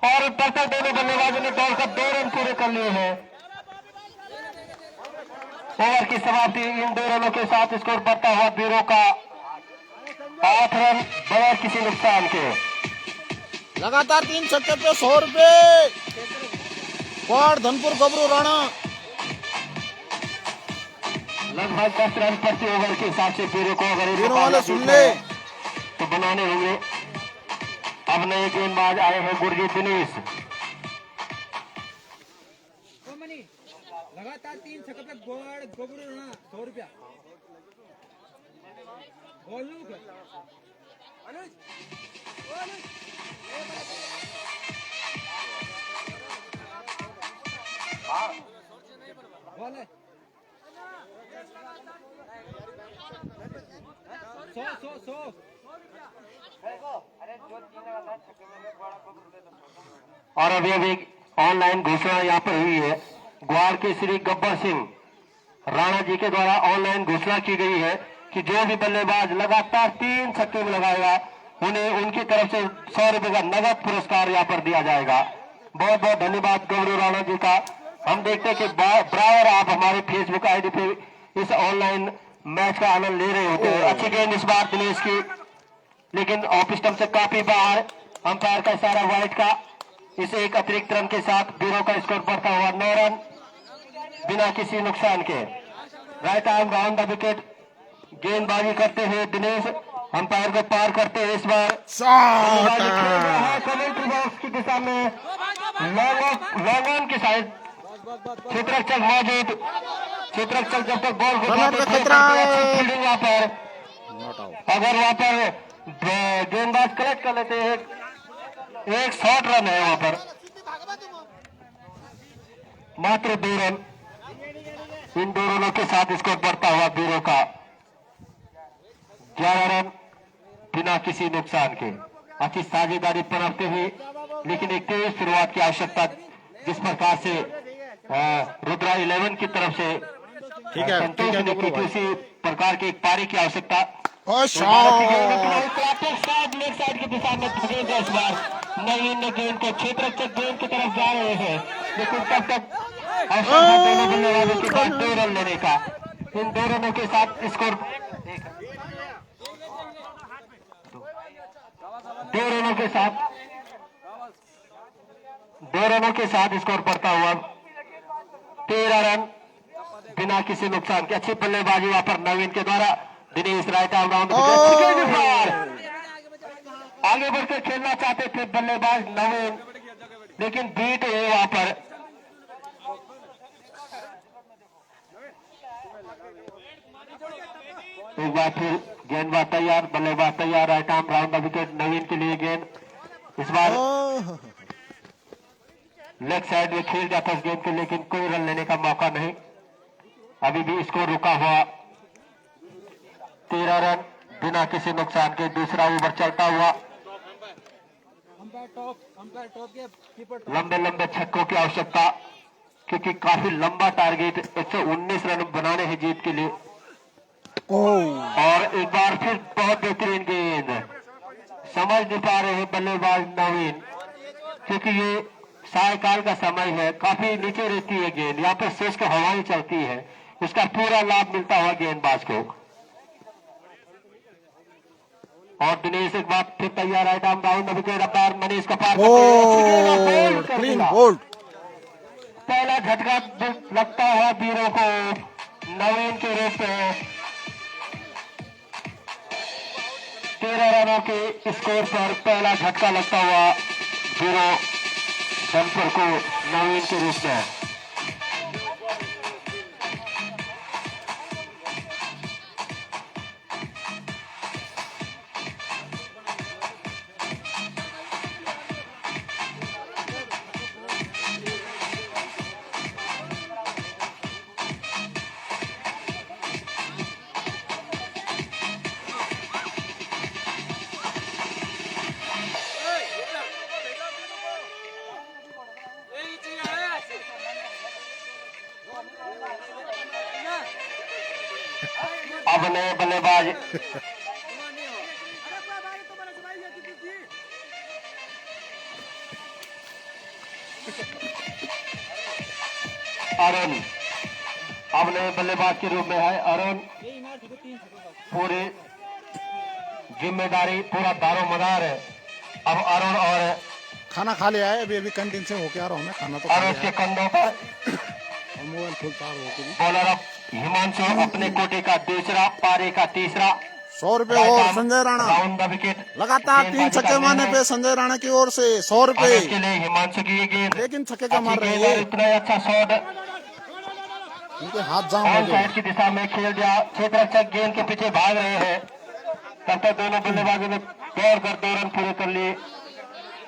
और तब तक दोनों बल्लेबाजों ने दौड़कर 2 रन पूरे कर लिए हैं। ओवर की समाप्ति इन 2 रनों के साथ स्कोर बढ़ता हुआ ब्यूरो का 8 रन बगैर किसी नुकसान के। लगातार 3 छक्के पे 100 रुपए। क्वाड धनपुर गबरू राणा लगभग 10 रन प्रति ओवर के हिसाब से बीरों को अगर वीरों वाले सुन ले तो बनाने होंगे। अब नए गेंदबाज आए हैं गुरजीत दिनेश। लगातार 3 छक्के पे गोबरू राणा 100 रुपया और अभी ऑनलाइन घोषणा यहाँ पर हुई है। ग्वाड़ के श्री गब्बर सिंह राणा जी के द्वारा ऑनलाइन घोषणा की गई है कि जो भी बल्लेबाज लगातार 3 छक्के में लगाएगा उन्हें उनकी तरफ से 100 रुपए का नगद पुरस्कार यहाँ पर दिया जाएगा। बहुत बहुत धन्यवाद गौरव राणा जी का। हम देखते हैं कि बराबर आप हमारे फेसबुक आईडी पे इस ऑनलाइन मैच का आनंद ले रहे होते हैं। अच्छी गेंद इस बार दिनेश की, लेकिन ऑफ स्टंप से काफी बाहर। अंपायर का इशारा वाइड का। इस एक अतिरिक्त रन के साथ बीरों का स्कोर बढ़ता हुआ 9 रन बिना किसी नुकसान के। Right arm round the wicket गेंदबाजी करते हुए दिनेश अंपायर को पार करते हुए इस बार कमेंट्री बॉक्स की दिशा में लॉन्ग ऑन की साइड क्षेत्ररक्षक मौजूद। क्षेत्ररक्षक जब तक बॉल फील्डिंग वहां पर, अगर वहां पर गेंदबाज कलेक्ट कर लेते हैं एक शॉर्ट रन है वहां पर, मात्र 2 रन। इन 2 रनों के साथ स्कोर बढ़ता हुआ बीरों का 11 रन बिना किसी नुकसान के। अच्छी साझेदारी पनपते हुए, लेकिन एक तेज शुरुआत की आवश्यकता जिस प्रकार से रुद्रा 11 की तरफ से संतोष ने की थी, उसी प्रकार की एक पारी की आवश्यकता। लेग साइड की दिशा में गेंद इस बार नवीन ने गेंद को क्षेत्ररक्षक गेंद की तरफ जा रहे हैं, लेकिन तब तक दोनों बल्लेबाजों के बाद 2 रन लेने का। इन 2 रनों के साथ स्कोर 2 रनों के साथ स्कोर बढ़ता हुआ 13 रन बिना किसी नुकसान के। अच्छी बल्लेबाजी वहां पर नवीन के द्वारा। दिनेश राइट आर्म राउंड आगे बढ़कर खेलना चाहते थे बल्लेबाज नवीन, लेकिन बीट हुए वहां पर। एक बार फिर गेंदबाज तैयार, बल्लेबाज तैयार। Right arm round the wicket Naveen के लिए गेंद इस बार लेग साइड में खेल जाता इस गेंद को, लेकिन कोई रन लेने का मौका नहीं। अभी भी स्कोर रुका हुआ 13 रन बिना किसी नुकसान के। दूसरा ओवर चलता हुआ। लंबे लंबे छक्कों की आवश्यकता, क्योंकि काफी लंबा टारगेट 119 रन बनाने हैं जीत के लिए। और एक बार फिर बहुत बेहतरीन गेंद, समझ नहीं पा रहे हैं बल्लेबाज नवीन, क्योंकि ये सायकाल का समय है, काफी नीचे रहती है गेंद। यहाँ पर शुष्क हवाएं चलती है, उसका पूरा लाभ मिलता हुआ गेंदबाज को। और दिनेश एक बार फिर तैयार। Right arm round wicket umpire Manish का पार पहला झटका लगता है बीरों को नवीन के रूप में। 13 रनों के स्कोर पर पहला झटका लगता हुआ बीरों धनपुर को नवीन के रूप में। अब नए बल्लेबाज अरुण, अब नए बल्लेबाज के रूप में है अरुण। पूरी जिम्मेदारी, पूरा दारोमदार है अब अरुण और खाना खा लिया है, अभी अभी कैंटीन से होके आ रहा हूँ मैं, खाना तो खा और लिया उसके है कंधों पर और मोबाइल फुल चार्ज होके भी। बॉलर ऑफ हिमांशु अपने कोटे का दूसरा, पारी का तीसरा। 100 रुपए और Sanjay Rana round the wicket लगातार 3 छक्के मारने पे संजय राणा की ओर से 100 और रुपए, इसके लिए हिमांशु की ये गेंद, लेकिन छक्के का मार अच्छी रहे गेंद और हैं, इतना अच्छा शॉट उनके हाथ जाम हो ऑन गए। साइड की दिशा में खेल दिया। क्षेत्र रक्षक गेंद के पीछे भाग रहे हैं, तब तक दोनों बल्लेबाजों ने दौड़ कर 2 रन पूरे कर लिए।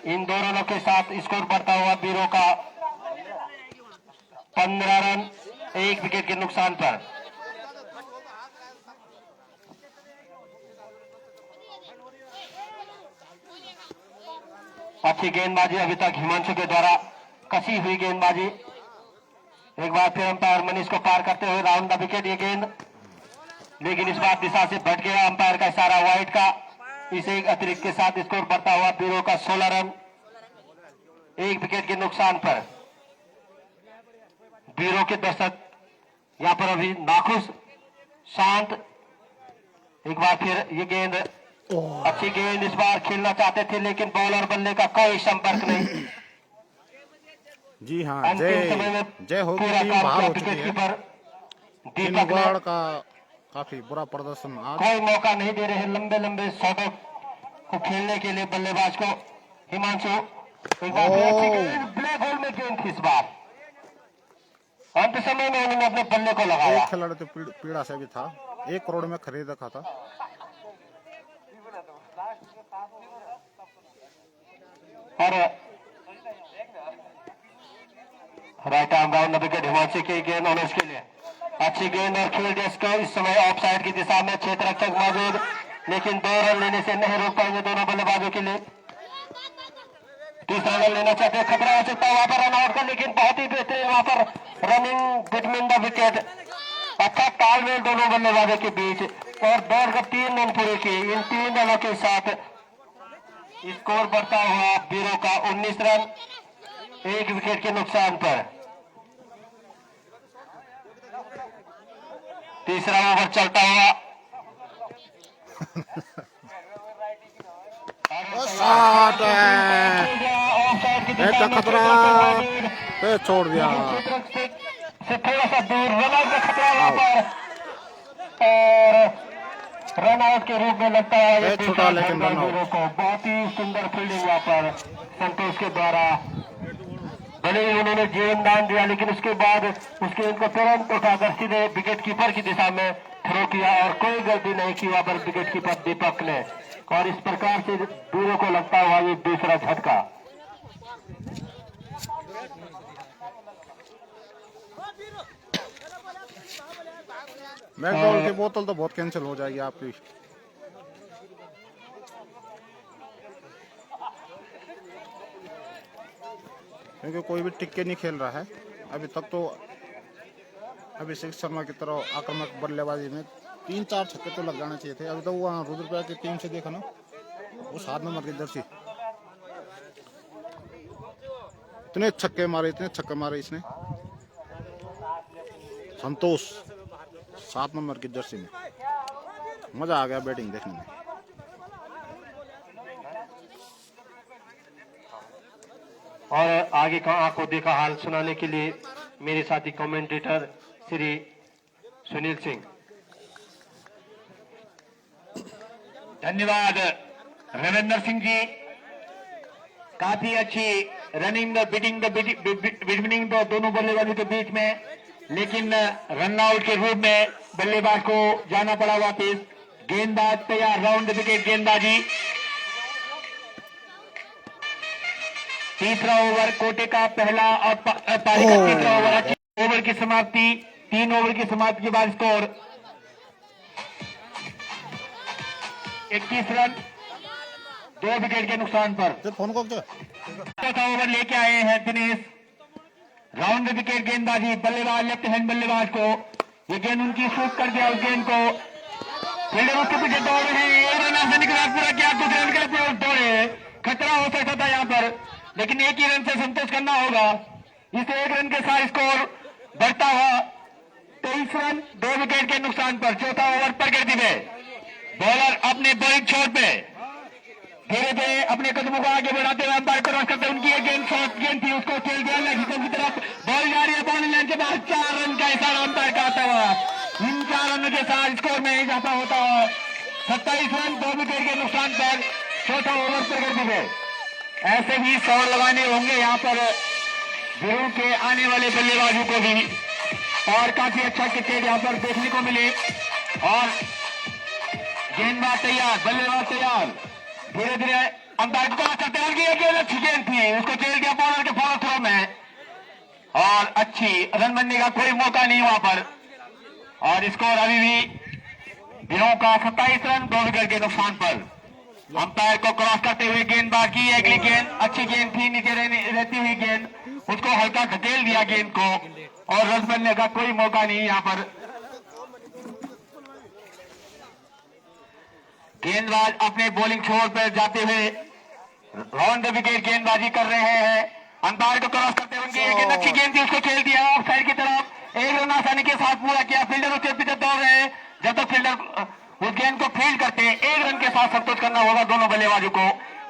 इन 2 रनों के साथ स्कोर बढ़ता हुआ बीरों का 15 रन 1 विकेट के नुकसान पर। अच्छी गेंदबाजी अभी तक हिमांशु के द्वारा कसी हुई गेंदबाजी। एक बार फिर अंपायर मनीष को पार करते हुए राउंड द विकेट ये गेंद, लेकिन इस बार दिशा से भटक गया अंपायर का इशारा वाइड का। इसे एक अतिरिक्त के साथ स्कोर बढ़ता हुआ बीरों का 16 रन 1 विकेट के नुकसान पर। बीरों के दर्शक यहां पर अभी नाखुश, शांत। एक बार फिर ये गेंद, अच्छी गेंद, इस बार खेलना चाहते थे लेकिन बॉल और बल्ले का कोई संपर्क नहीं। जी हाँ, अंतिम समय में जय हो पूरा टीम काम बाहर किया हो चुकी है। विकेटकीपर दीपक ने दिनगढ़ का काफी बुरा प्रदर्शन आज। कोई मौका नहीं दे रहे लंबे लंबे शॉटों को खेलने के लिए बल्लेबाज को। हिमांशु एक बार फिर अच्छी गेंद, ब्लैक होल में गेंद थी इस बार। अंत समय में उन्होंने अपने बल्ले को लगाया। एक खिलाड़ी तो पीड़ा से भी था, 1 करोड़ में खरीद रखा था। और right arm round wicket Himanshu की गेंद और उसके लिए अच्छी गेंद और खेल डेस्क इस समय ऑफ साइड की दिशा में क्षेत्र रक्षक मौजूद, लेकिन 2 रन लेने से नहीं रोक पाएंगे दोनों बल्लेबाजों के लिए। तीसरा रन लेना चाहते हैं, खतरा हो सकता है वहां पर रन आउट का, लेकिन बहुत ही बेहतरीन वहां पर रनिंग बिटवीन द विकेट। अच्छा तालमेल दोनों बल्लेबाजों के बीच और दौड़कर 3 रन पूरे किए। इन 3 रनों के साथ स्कोर बढ़ता हुआ बीरों का 19 रन 1 विकेट के नुकसान पर। तीसरा ओवर चलता हुआ शॉट है, खतरा पे छोड़ दिया, से थोड़ा सा दूर रन आउट का खतरा वहां पर, और रन आउट के रूप में लगता है छोटा लेकिन रन आउट। को। बहुत ही सुंदर फील्डिंग वहां पर संतोष के द्वारा। भले ही उन्होंने जीवन दान दिया, लेकिन उसके बाद उसके इनको तुरंत उठाकर सीधे विकेट कीपर की दिशा में थ्रो किया और कोई गलती नहीं की वहां पर विकेट कीपर दीपक ने। और इस प्रकार से बीरों को लगता हुआ ये दूसरा झटका। मैकडॉल की बोतल तो बहुत कैंसिल हो जाएगी आपकी। क्योंकि कोई भी टिक के नहीं खेल रहा है अभी तक। तो अभिषेक शर्मा की तरह आक्रामक बल्लेबाजी में 3-4 छक्के तो लग जाने चाहिए थे। अभी तो वहाँ रुद्रप्रयाग की टीम से देखा ना, वो 7 नंबर की जर्सी, इतने छक्के मारे इसने। संतोष 7 नंबर की जर्सी में, मजा आ गया बैटिंग देखने में। और आगे का आंखों देखा हाल सुनाने के लिए मेरे साथी कमेंटेटर श्री सुनील सिंह। धन्यवाद रविंदर सिंह जी, काफी अच्छी रनिंग बिटवीनिंग दोनों बल्लेबाजों के बीच में, लेकिन रन आउट के रूप में बल्लेबाज को जाना पड़ा वापिस। गेंदबाज तैयार, राउंड विकेट गेंदबाजी। तीसरा ओवर कोटे का पहला और पारी का तीसरा ओवर। ओवर की समाप्ति, 3 ओवर की समाप्ति के बाद स्कोर 21 रन 2 विकेट के नुकसान पर। फोन को चौथा ओवर लेके आए हैं दिनेश। राउंड विकेट गेंदबाजी, बल्लेबाज लेफ्ट हैंड बल्लेबाज को ये गेंद उनकी शूट कर दिया। उस गेंद को फील्डर उसके पीछे दौड़ रहे हैं, एक रन से निकला पूरा किया, दूसरे रन के लिए पूरा दौड़े। खतरा हो सकता था यहाँ पर, लेकिन एक ही रन से संतोष करना होगा। इस 1 रन के साथ स्कोर बढ़ता हुआ 23 रन 2 विकेट के नुकसान पर। चौथा ओवर प्रकृति में बॉलर अपने बॉलिंग छोर पे धीरे धीरे अपने कदमों को आगे बढ़ाते हुए अंपायर क्रॉस करते हुए उनकी एक गेंद शॉर्ट गेंद थी, उसको खेल दिया लेग की तरफ। बॉल जा रही है बाउंड्री लाइन के बाद, 4 रन का इशारा अंपायर का आता हुआ। इन 4 रनों के साथ स्कोर में इजाफा होता है। 27 रन 2 विकेट के नुकसान पर चौथा ओवर पर कर दिए। ऐसे ही 100 लगाने होंगे यहाँ पर गिरोह के आने वाले बल्लेबाजों को भी, और काफी अच्छा क्रिकेट यहाँ पर देखने को मिले। और गेंदबाज तैयार, बल्लेबाज तैयार, धीरे धीरे अंपायर को करते हैं। अच्छी गेंद थी, उसको खेल दिया बॉलर के फॉलो थ्रो में, और अच्छी रन बनने का कोई मौका नहीं वहां पर। और स्कोर अभी भी गिरोह का 27 रन 2 विकेट के नुकसान पर। अंपायर को क्रॉस करते हुए गेंदबाज की अगली गेंद, अच्छी गेंद थी, नीचे रहती हुई गेंद, उसको हल्का धकेल दिया गेंद को, और रन बनने का कोई मौका नहीं यहाँ पर। गेंदबाज अपने बॉलिंग छोर पर जाते हुए राउंड द विकेट गेंदबाजी कर रहे हैं। अंपायर को क्रॉस करते हुए उनकी एक गेंद, अच्छी गेंद थी, उसको खेल दिया ऑफ साइड की तरफ। एक रन आसानी के साथ पूरा किया। फील्डर उसके पीछे दौड़ रहे हैं, जब तक फील्डर उस गेंद को फील्ड करते हैं। 1 रन के साथ संतोष करना होगा दोनों बल्लेबाजों को।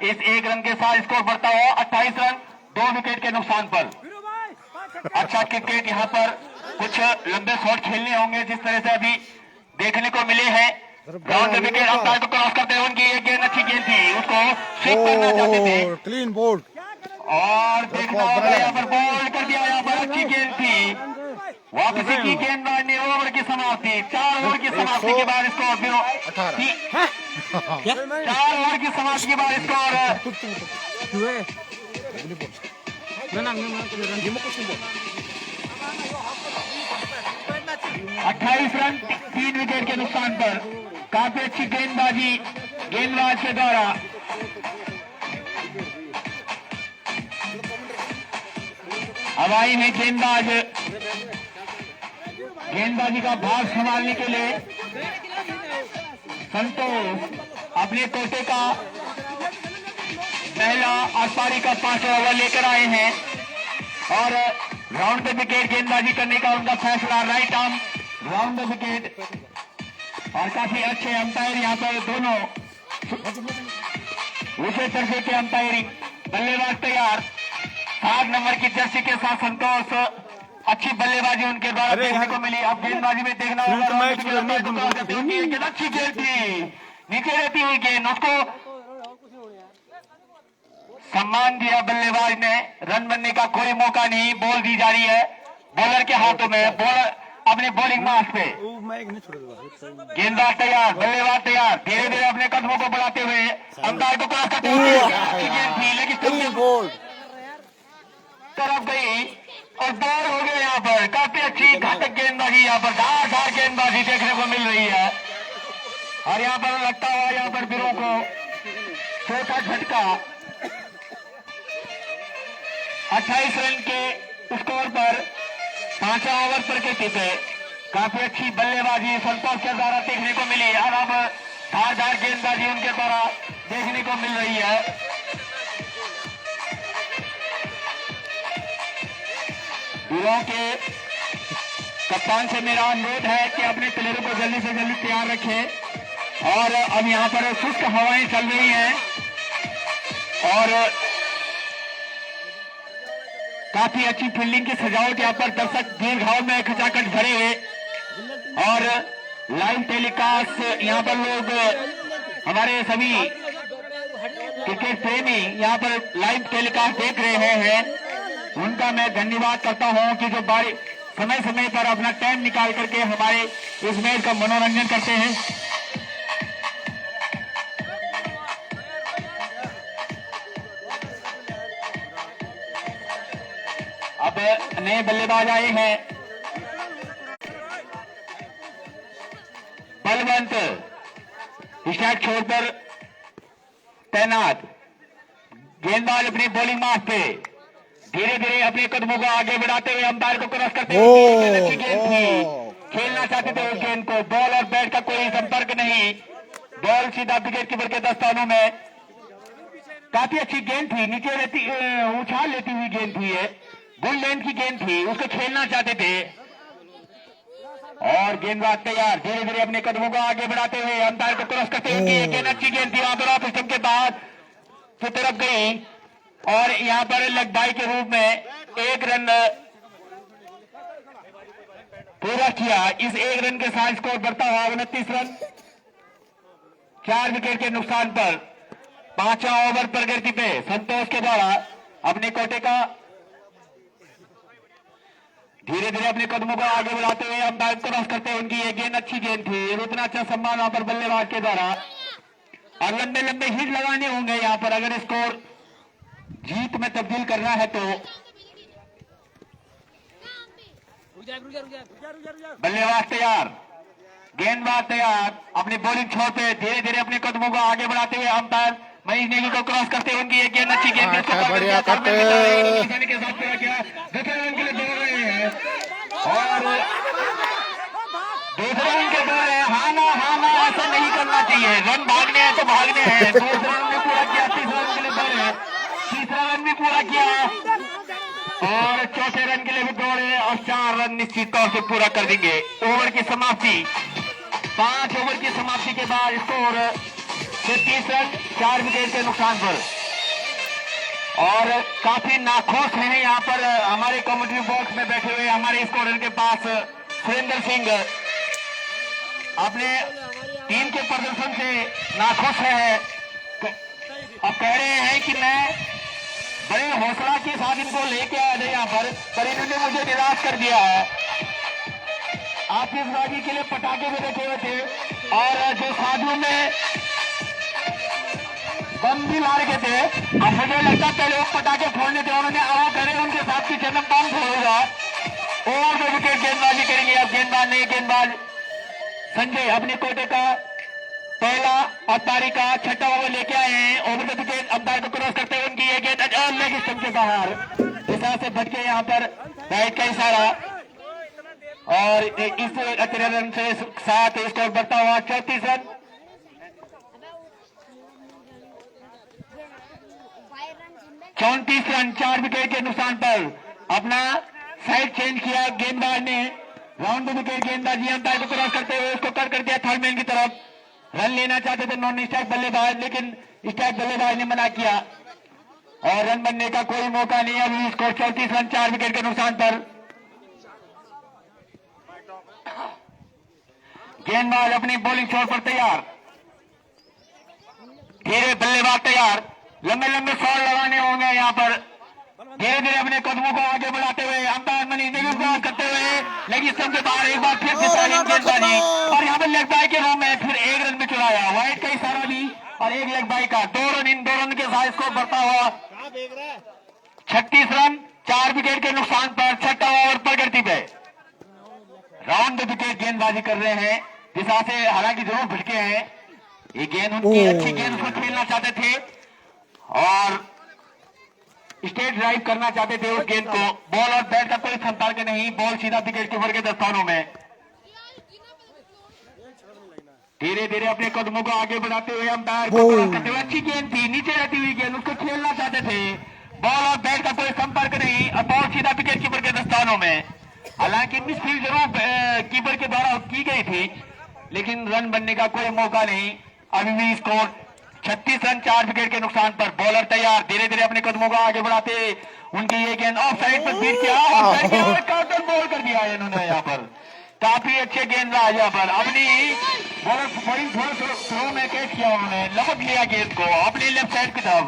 इस 1 रन के साथ स्कोर बढ़ता हुआ 28 रन 2 विकेट के नुकसान पर। अच्छा क्रिकेट यहाँ पर, कुछ लंबे शॉट खेलने होंगे जिस तरह से अभी देखने को मिले हैं। राउंड द विकेट अंपायर को क्रॉस करते हुए उनकी एक गेंद, अच्छी गेंद थी, उसको स्वीप करना चाहते थे, क्लीन बोल्ड, और देखना होगा यहाँ पर बॉल कर दिया। यहाँ पर अच्छी गेंद थी, वापसी की गेंदबाज ने ओवर की समाप्ति, 4 ओवर की समाप्ति के बाद स्कोर 4 ओवर की समाप्ति के बाद स्कोर 28 रन 3 विकेट के नुकसान पर। काफी अच्छी गेंदबाजी गेंदबाज के द्वारा। अब आई है गेंदबाजी का भाग संभालने के लिए संतोष अपने कोटे का पहला और पारी का 5वां ओवर लेकर आए हैं, और राउंड द विकेट गेंदबाजी करने का उनका फैसला, right arm round the wicket. और काफी अच्छे अंपायर यहाँ पर दोनों दूसरे तरफे के अंपायरिंग। बल्लेबाज तैयार, 7 नंबर की जर्सी के साथ संतोष, अच्छी बल्लेबाजी उनके द्वारा देखने को मिली। अब गेंदबाजी में देखना होगा, अच्छी गेंद थी, नीचे रहती हुई गेंद, उसको सम्मान दिया बल्लेबाज ने। रन बनने का कोई मौका नहीं, बॉल दी जा रही है बॉलर के हाथों में, बॉलर अपने बॉलिंग मार्क पे। गेंदबाज तैयार, बल्लेबाज तैयार, धीरे धीरे अपने कदमों को बढ़ाते हुए अंपायर को क्रॉस करते हुए अच्छी गेंद थी, लेकिन तरफ गई और दौड़ हो गए। यहाँ पर काफी अच्छी घातक गेंदबाजी, यहाँ पर धार गेंदबाजी देखने को मिल रही है। और यहाँ पर लगता हुआ यहाँ पर गिरोह को चौथा झटका। 28 रन के स्कोर पर 5वां ओवर पर के थे। काफी अच्छी बल्लेबाजी संतोष के द्वारा देखने को मिली, और अब धार गेंदबाजी उनके द्वारा देखने को मिल रही है। गिरोह के कप्तान से मेरा अनुरोध है कि अपने प्लेयरों को जल्दी से जल्दी तैयार रखें। और अब यहाँ पर शुष्क हवाएं चल रही हैं, और काफी अच्छी फील्डिंग की सजावट, यहाँ पर दर्शक दीर्घाव में खचाखच भरे हुए, और लाइव टेलीकास्ट यहाँ पर लोग, हमारे सभी क्रिकेट प्रेमी यहाँ पर लाइव टेलीकास्ट देख रहे हैं, उनका मैं धन्यवाद करता हूं कि जो समय समय पर अपना टाइम निकाल करके हमारे इस मैच का मनोरंजन करते हैं। अब नए बल्लेबाज आए हैं, बलवंत स्ट्राइक छोर पर तैनात। गेंदबाज अपनी बॉलिंग मार्क पे धीरे धीरे अपने कदमों को आगे बढ़ाते हुए अंपायर को क्रॉस करते हुए अच्छी गेंद थी, खेलना चाहते थे उस गेंद को, बॉल और बैट का कोई संपर्क नहीं, बॉल सीधा विकेट कीपर के दस्तानों में। काफी अच्छी गेंद थी, नीचे रहती उछाल लेती हुई गेंद थी, बुल लेंथ की गेंद थी, उसको खेलना चाहते थे। और गेंदबाज तैयार, धीरे धीरे अपने कदमों को आगे बढ़ाते हुए अंपायर को क्रॉस करते हुए गेंद, अच्छी गेंद थी, वहां पर ऑफ स्टंप के बाद की तरफ गई और यहां पर लेग बाई के रूप में 1 रन पूरा किया। इस 1 रन के साथ स्कोर बढ़ता हुआ 29 रन 4 विकेट के नुकसान पर। 5वां ओवर प्रगति पे संतोष के द्वारा अपने कोटे का धीरे धीरे अपने कदमों को आगे बढ़ाते हुए अंपायर क्रॉस करते हुए उनकी ये गेंद अच्छी गेंद थी। उतना अच्छा सम्मान वहां पर बल्लेबाज के द्वारा और लंबे लंबे हिट लगाने होंगे यहां पर अगर स्कोर जीत में तब्दील करना है तो। बल्लेबाज तैयार, गेंदबाज तैयार, अपनी बॉलिंग छोर पे धीरे धीरे अपने कदमों को आगे बढ़ाते हुए अंपायर मनीष नेगी को क्रॉस करते हुए उनकी एक गेंद अच्छी गेंद बढ़िया करते के साथ पूरा किया। दूसरे रन के लिए दौड़ रहे हैं और दूसरे रन के दौड़ रहे हैं। हाना ऐसा नहीं करना चाहिए, रन भागने हैं तो भागने हैं। दूसरा रन भी पूरा किया, तीसरा रन के लिए दौड़े, तीसरा रन भी पूरा किया और चौथे रन के लिए भी दौड़े और 4 रन निश्चित तौर से पूरा कर देंगे। ओवर की समाप्ति, 5 ओवर की समाप्ति के बाद स्कोर 30 रन 4 विकेट के नुकसान पर। और काफी नाखुश हैं यहाँ पर हमारे कमेंट्री बॉक्स में बैठे हुए हमारे स्कोरर के पास सुरेंद्र सिंह अपने टीम के प्रदर्शन से नाखुश है। अब कह रहे हैं कि मैं बड़े हौसला के साथ इनको लेके आया था यहाँ पर इन्होंने मुझे निराश कर दिया है। आतिशबाजी के लिए पटाखे भी रखे हुए थे और जो साधु में बम भी ला रखे थे। अब मुझे लगता पहले वो पटाखे फोड़ने थे, उन्होंने आओ करे उनके साथ की जन्म बम फोड़ेगा और 2 विकेट गेंदबाजी करेंगे। अब गेंदबाज नहीं, गेंदबाज संजय अपने कोटे का पहला और पारी का 6वां ओवर लेके आए हैं। ओवर द विकेट अंपायर को क्रॉस करते हुए उनकी ये गेंद लेग स्टंप के बाहर दिशा से भटके के यहाँ पर राइट का इशारा और इस 13 रन से साथ स्कोर बढ़ता हुआ 34 रन। 34 रन 4 विकेट के नुकसान पर। अपना साइड चेंज किया गेंदबाज ने, राउंड विकेट गेंदबाजी अंपायर को क्रॉस करते हुए उसको कर दिया थर्ड मैन की तरफ। रन लेना चाहते थे नॉन स्ट्राइक बल्लेबाज, लेकिन स्ट्राइक बल्लेबाज ने मना किया और रन बनने का कोई मौका नहीं। अभी स्कोर 34 रन 4 विकेट के नुकसान पर। गेंदबाज अपनी बॉलिंग छोर पर तैयार, धीरे बल्लेबाज तैयार, लंबे लंबे शॉट लगाने होंगे यहाँ पर। धीरे धीरे अपने कदमों को आगे बढ़ाते हुए अंपायर मनीष नेगी क्रॉस करते हुए लेग स्टंप के बाहर एक बार फिर से गेंदबाजी और यहाँ पर लेग बाई के रूप में फिर 1 रन भी चुराया। वाइड का इशारा भी और 1 लेग बाई का 2 रन। इन 2 रन के साथ स्कोर बढ़ता हुआ 36 रन 4 विकेट के नुकसान पर। 6वां ओवर प्रगति पे राउंड विकेट गेंदबाजी कर रहे हैं दिशा से, हालांकि जरूर भटके हैं। ये गेंद उनकी अच्छी गेंद उसको खेलना चाहते थे और स्टेट ड्राइव करना चाहते थे उस गेंद को। बॉल और बैट का कोई संपर्क नहीं, बॉल सीधा विकेट कीपर के दस्तानों में। धीरे धीरे अपने कदमों को आगे बढ़ाते हुए अंपायर को क्रॉस करते हुए अच्छी गेंद थी, नीचे रहती हुई गेंद उसको खेलना चाहते थे। बॉल और बैट का कोई संपर्क नहीं और बॉल सीधा विकेट कीपर के दस्तानों में। हालांकि मिसफील्ड जरूर कीपर के द्वारा की गई थी लेकिन रन बनने का कोई मौका नहीं। अभी भी स्कोर 36 रन 4 विकेट के नुकसान पर। बॉलर तैयार, धीरे धीरे अपने कदमों को आगे बढ़ाते उनकी ये गेंद ऑफ साइड पर बीट किया और काउंटर बॉल कर दिया इन्होंने यहाँ पर। काफी अच्छे गेंदबाज यहाँ पर अपनी बड़ी थ्रो में कैच किया, उन्होंने लपक लिया गेंद को अपनी लेफ्ट साइड की तरफ।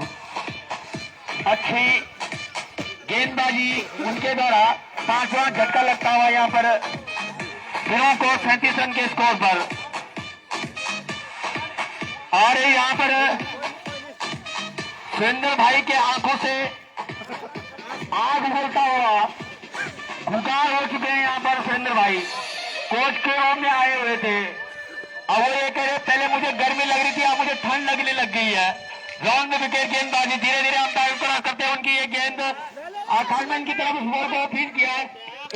अच्छी गेंदबाजी उनके द्वारा 5वां झटका लगता हुआ यहाँ पर फिरों को 37 रन के स्कोर पर। और यहाँ पर सुरेंद्र भाई के आंखों से आग उगलता हुआ हुकार हो चुके हैं यहाँ पर सुरेंद्र भाई। कोच के रूम में आए हुए थे, अब वो ये कह रहे पहले मुझे गर्मी लग रही थी अब मुझे ठंड लगने लग गई है। राउंड में विकेट गेंदबाजी, धीरे धीरे अंपायर क्रॉस करते हैं उनकी ये गेंद थर्डमैन की तरफ उस बॉल को फीड किया।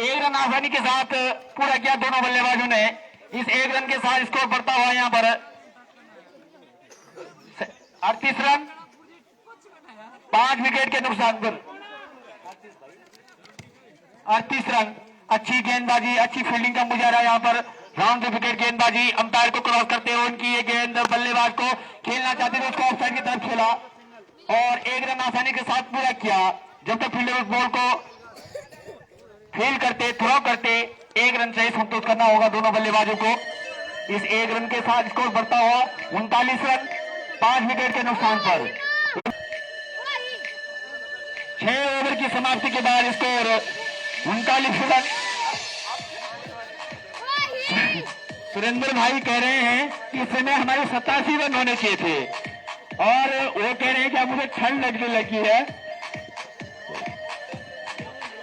1 रन आसानी के साथ पूरा किया दोनों बल्लेबाजों ने। इस 1 रन के साथ स्कोर बढ़ता हुआ यहाँ पर 38 रन 5 विकेट के नुकसान पर। 38 रन, अच्छी गेंदबाजी अच्छी फील्डिंग का मुजाहरा यहाँ पर। राउंड विकेट गेंदबाजी अंपायर को क्रॉस करते हुए उनकी ये गेंद बल्लेबाज को खेलना चाहते थे उसको ऑफसाइड की तरफ खेला। और एक रन आसानी के साथ पूरा किया। जब तक फील्डर उस बॉल को फील करते, थ्रो करते, एक रन से संतोष करना होगा दोनों बल्लेबाजों को। इस एक रन के साथ स्कोर बढ़ता हुआ 39 रन 5 विकेट के नुकसान पर। 6 ओवर की समाप्ति के बाद स्कोर 39 रन। सुरेंद्र भाई कह रहे हैं कि इस समय हमारे 87 रन होने चाहिए थे और वो कह रहे हैं कि अब मुझे ठंड लगने लगी है।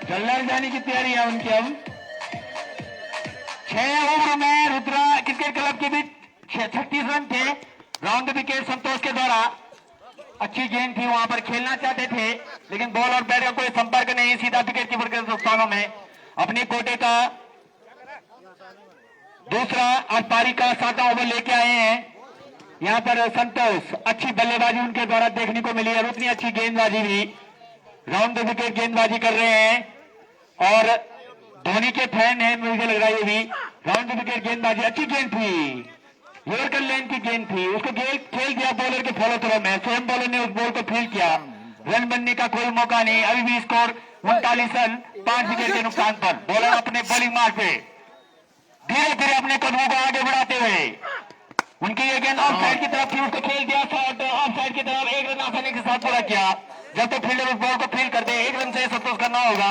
जल्लार जाने की तैयारी है उनकी। अब 6 ओवर में रुद्रा क्रिकेट क्लब के भी 36 रन थे। राउंड विकेट संतोष के द्वारा अच्छी गेंद थी, वहां पर खेलना चाहते थे लेकिन बॉल और बैट का कोई संपर्क नहीं, सीधा विकेट कीपर के स्थानों में अपने कोटे का दूसरा और पारी का 7वां ओवर लेके आए हैं। यहां पर संतोष अच्छी बल्लेबाजी उनके द्वारा देखने को मिली और उतनी अच्छी गेंदबाजी भी, राउंड द विकेट गेंदबाजी कर रहे हैं और धोनी के फैन हैं मुझे लग रहा है ये भी। राउंड द विकेट गेंदबाजी अच्छी गेंद थी, यॉर्कर लेन की गेंद थी, उसको खेल दिया बॉलर के फॉलो थ्रो में। स्वयं बॉलर ने उस बॉल को फील्ड किया, रन बनने का कोई मौका नहीं। अभी भी स्कोर 39 रन 5 विकेट के नुकसान पर। बॉलर अपने बॉलिंग मार्ग पे धीरे धीरे अपने कदमों को आगे बढ़ाते हुए उनकी ये गेंद ऑफ साइड की तरफ थी, उसको खेल दिया शॉट ऑफ साइड की तरफ। एक रन आसानी के साथ पूरा किया। जब तक फील्डर उस बॉल को फील कर दे, एक रन से संतोष करना होगा।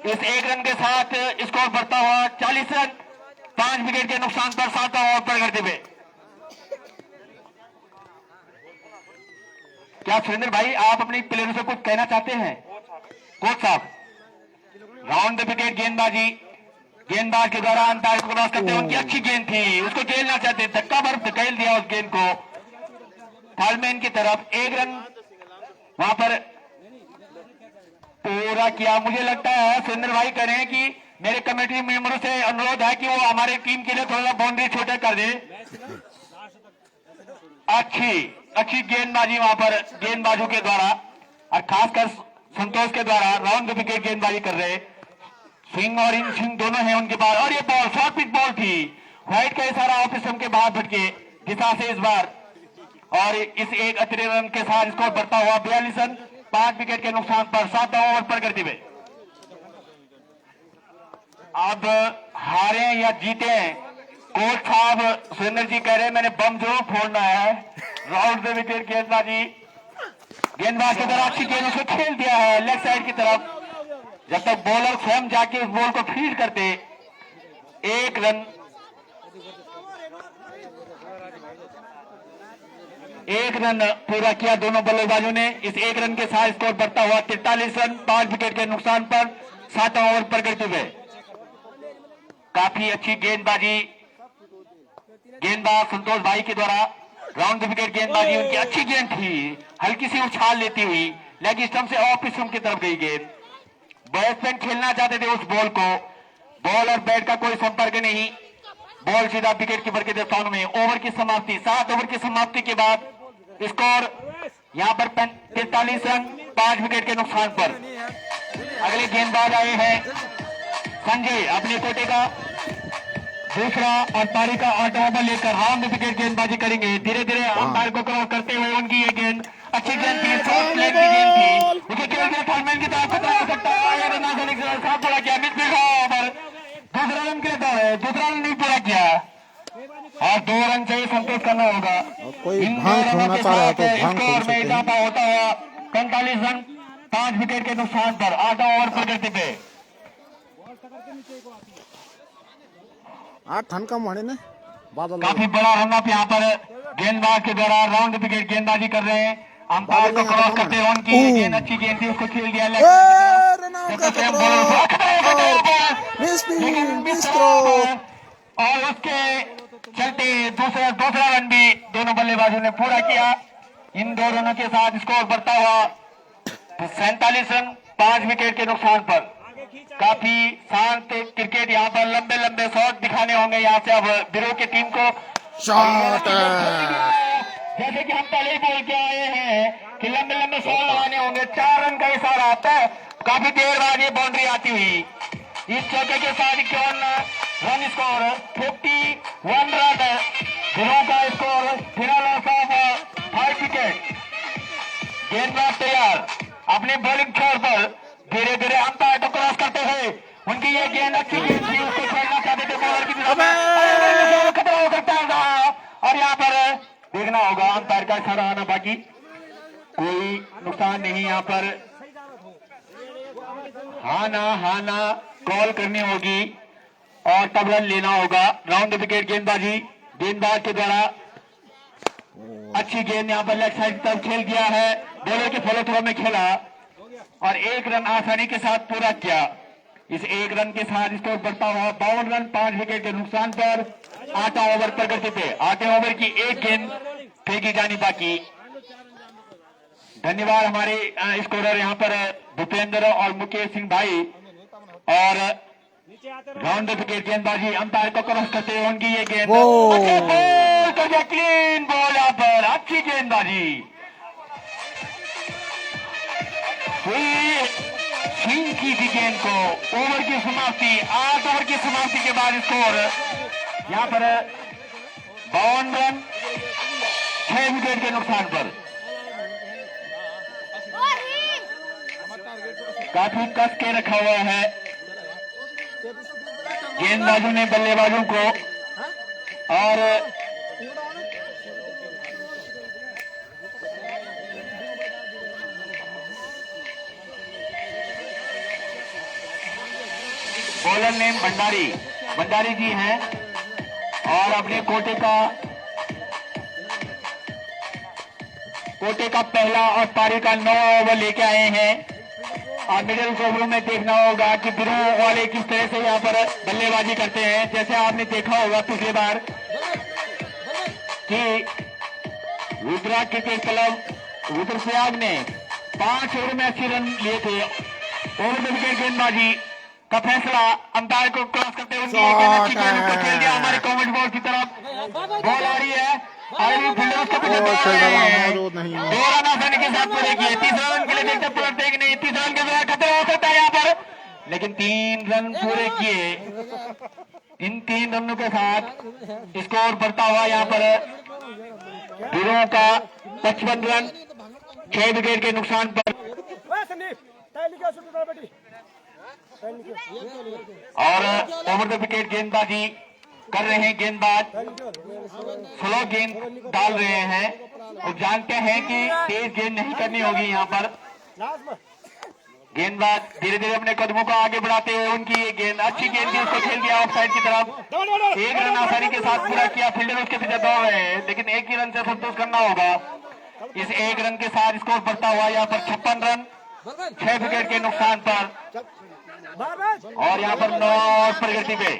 इस एक रन के साथ स्कोर बढ़ता हुआ 40 रन 5 विकेट के नुकसान पर 7वां ओवर पर करते हुए। क्या सुरेंद्र भाई आप अपने प्लेयरों से कुछ कहना चाहते हैं? कोच साहब, राउंड द विकेट गेंदबाजी, गेंदबाज के द्वारा अंपायर को क्रॉस करते हुए उनकी अच्छी गेंद थी, उसको खेलना चाहते, धक्का भर धकेल दिया उस गेंद को थर्डमैन की तरफ। एक रन वहां पर पूरा किया। मुझे लगता है सुरेंद्र भाई कह रहे हैं कि मेरे कमेटी मेंबरों से अनुरोध है कि वो हमारे टीम के लिए थोड़ा बाउंड्री छोटा कर दे। अच्छी गेंदबाजी वहां पर गेंदबाजों के द्वारा और खासकर संतोष के द्वारा राउंड द विकेट गेंदबाजी कर रहे। स्विंग और इन स्विंग दोनों हैं उनके पास और ये बॉल शॉर्ट पिच बॉल थी। व्हाइट का इशारा ऑफ स्टंप के बाहर भटके दिशा से इस बार और इस एक अतिरिक्त रन के साथ स्कोर बढ़ता हुआ 42 रन 5 विकेट के नुकसान पर 7वां ओवर पर करते हुए। अब हारे या जीते कोच साहब सुरेंद्र जी कह रहे हैं मैंने बम जरूर फोड़ना है। राउंड द विकेट गेंदबाजी, गेंदबाज के द्वारा अच्छी गेंद उसको खेल दिया है लेफ्ट साइड की तरफ। जब तक बॉलर स्वयं जाके उस बॉल को फील्ड करते, एक रन पूरा किया दोनों बल्लेबाजों ने। इस एक रन के साथ स्कोर बढ़ता हुआ 43 रन 5 विकेट के नुकसान पर 7वां ओवर पर करते हुए। काफी अच्छी गेंदबाजी, गेंदबाज संतोष भाई के द्वारा राउंड द विकेट गेंदबाजी, उनकी अच्छी गेंद थी, हल्की सी उछाल लेती हुई लेग स्टंप से ऑफ स्टंप की तरफ गई गेंद। बैट्समैन खेलना चाहते थे उस बॉल को, बॉल और बैट का कोई संपर्क नहीं, बॉल सीधा विकेट कीपर के स्थान में। ओवर की समाप्ति, 7 ओवर की समाप्ति के बाद स्कोर यहां पर 43 रन 5 विकेट के नुकसान पर। अगले गेंदबाज आए हैं संजय, अपने कोटे का दूसरा और पारी का 8वां ओवर लेकर राउंड विकेट गेंदबाजी करेंगे। धीरे धीरे अंपायर को क्रॉस करते हुए उनकी ये गेंद अच्छी गेंद थी, शॉर्ट लेग की गेंद थी, उसे खेल दिया थर्डमैन की तरफ, खतरा हो सकता है। रन आसानी के साथ पूरा किया, मिसफील्ड ओवर, दूसरा रन के लिए दूसरा रन नहीं पूरा किया और 2 रन से संतोष करना होगा। कोई भांग होना चाह रहा है तो भांग स्कोर में इजाफा होता हुआ 45 रन 5 विकेट के नुकसान पर 8वां ओवर पर करते थे। 8 रन का मारे ने बादल काफी बड़ा रन अप यहाँ पर गेंदबाज के द्वारा राउंड विकेट गेंदबाजी कर रहे हैं। अंपायर को क्रॉस करते हुए उनकी गेंद अच्छी गेंद थी, उसको खेल दिया और उसके चलते दूसरा रन भी दोनों बल्लेबाजों ने पूरा किया। इन 2 रनों के साथ स्कोर बढ़ता हुआ 47 रन 5 विकेट के नुकसान पर। काफी शांत क्रिकेट, यहाँ पर लंबे लंबे शॉट दिखाने होंगे यहाँ से अब बिरो की टीम को। शॉट जैसे कि हम पहले ही बोल के आए हैं कि लंबे लंबे शॉट लगाने होंगे। 4 रन का इशारा आता है, काफी देर बाद ये बाउंड्री आती हुई। इस चौके के साथ 51 रन स्कोर 51 रन बिरो का स्कोर, फिलहाल 5 विकेट। गेंदबाज तैयार अपनी बॉलिंग छोर पर धीरे धीरे अंपायर को क्रॉस करते हुए उनकी ये गेंद अच्छी गेंद थी, उसको खेलना चाहते थे बॉलर की तरफ में, खतरा हो सकता है और यहाँ पर देखना होगा अंपायर का इशारा आना बाकी, कोई नुकसान नहीं यहाँ पर, हाँ ना कॉल करनी होगी और तब रन लेना होगा। राउंड विकेट गेंदबाजी गेंदबाज के द्वारा अच्छी गेंद यहाँ पर लेग साइड की तरफ खेल दिया है, बॉलर के फॉलो थ्रो में खेला और एक रन आसानी के साथ पूरा किया। इस एक रन के साथ स्कोर बढ़ता हुआ 52 रन 5 विकेट के नुकसान पर 8 ओवर प्रगति पे 8 ओवर की एक गेंद फेंकी जानी बाकी। धन्यवाद हमारे स्कोरर यहाँ पर भूपेंद्र और मुकेश सिंह भाई और राउंड विकेट गेंदबाजी अंपायर को क्रॉस करते हुए उनकी ये गेंद क्लीन बॉल यहाँ पर अच्छी गेंदबाजी छीन की थी गेंद को। ओवर की समाप्ति 8 ओवर की समाप्ति के बाद स्कोर यहाँ पर 52 रन 6 विकेट के नुकसान पर काफी कस के रखा हुआ है गेंदबाजों ने बल्लेबाजों को और बॉलर नेम भंडारी जी हैं और अपने कोटे का पहला और पारी का 9 ओवर लेके आए हैं और मिडिल ओवरों में देखना होगा कि बिरों वाले किस तरह से यहाँ पर बल्लेबाजी करते हैं। जैसे आपने देखा होगा पिछली बार कि रुद्रा क्रिकेट क्लब रुद्रप्रयाग ने 5 ओवर में 80 रन लिए थे। ओवर द विकेट गेंदबाजी का फैसला अंपायर को क्रॉस करते हुए खेल दिया हमारे कॉमेंट बॉल की तरफ। बॉल आ रही है के साथ पूरे किए 30 रन के लिए देखते पलटते कि नहीं 30 रन के बाद खतरा हो सकता है यहाँ पर, लेकिन 3 रन पूरे किए। इन 3 रनों के साथ स्कोर बढ़ता हुआ यहाँ पर हीरो का 55 रन 6 विकेट के नुकसान पर और ओवर द विकेट गेंदबाजी कर रहे हैं। गेंदबाज स्लो गेंद डाल रहे हैं और जानते हैं कि तेज गेंद नहीं करनी होगी। यहाँ पर गेंदबाज धीरे धीरे अपने कदमों को आगे बढ़ाते हुए उनकी ये गेंद अच्छी गेंद थी, उसको खेल दिया ऑफ साइड की तरफ। एक रन आसानी के साथ पूरा किया, फील्डर उसके पीछे दौड़ रहे हैं लेकिन एक ही रन से संतोष करना होगा। इस एक रन के साथ स्कोर बढ़ता हुआ यहाँ पर 56 रन 6 विकेट के नुकसान पर और यहाँ पर 9 प्रगति पे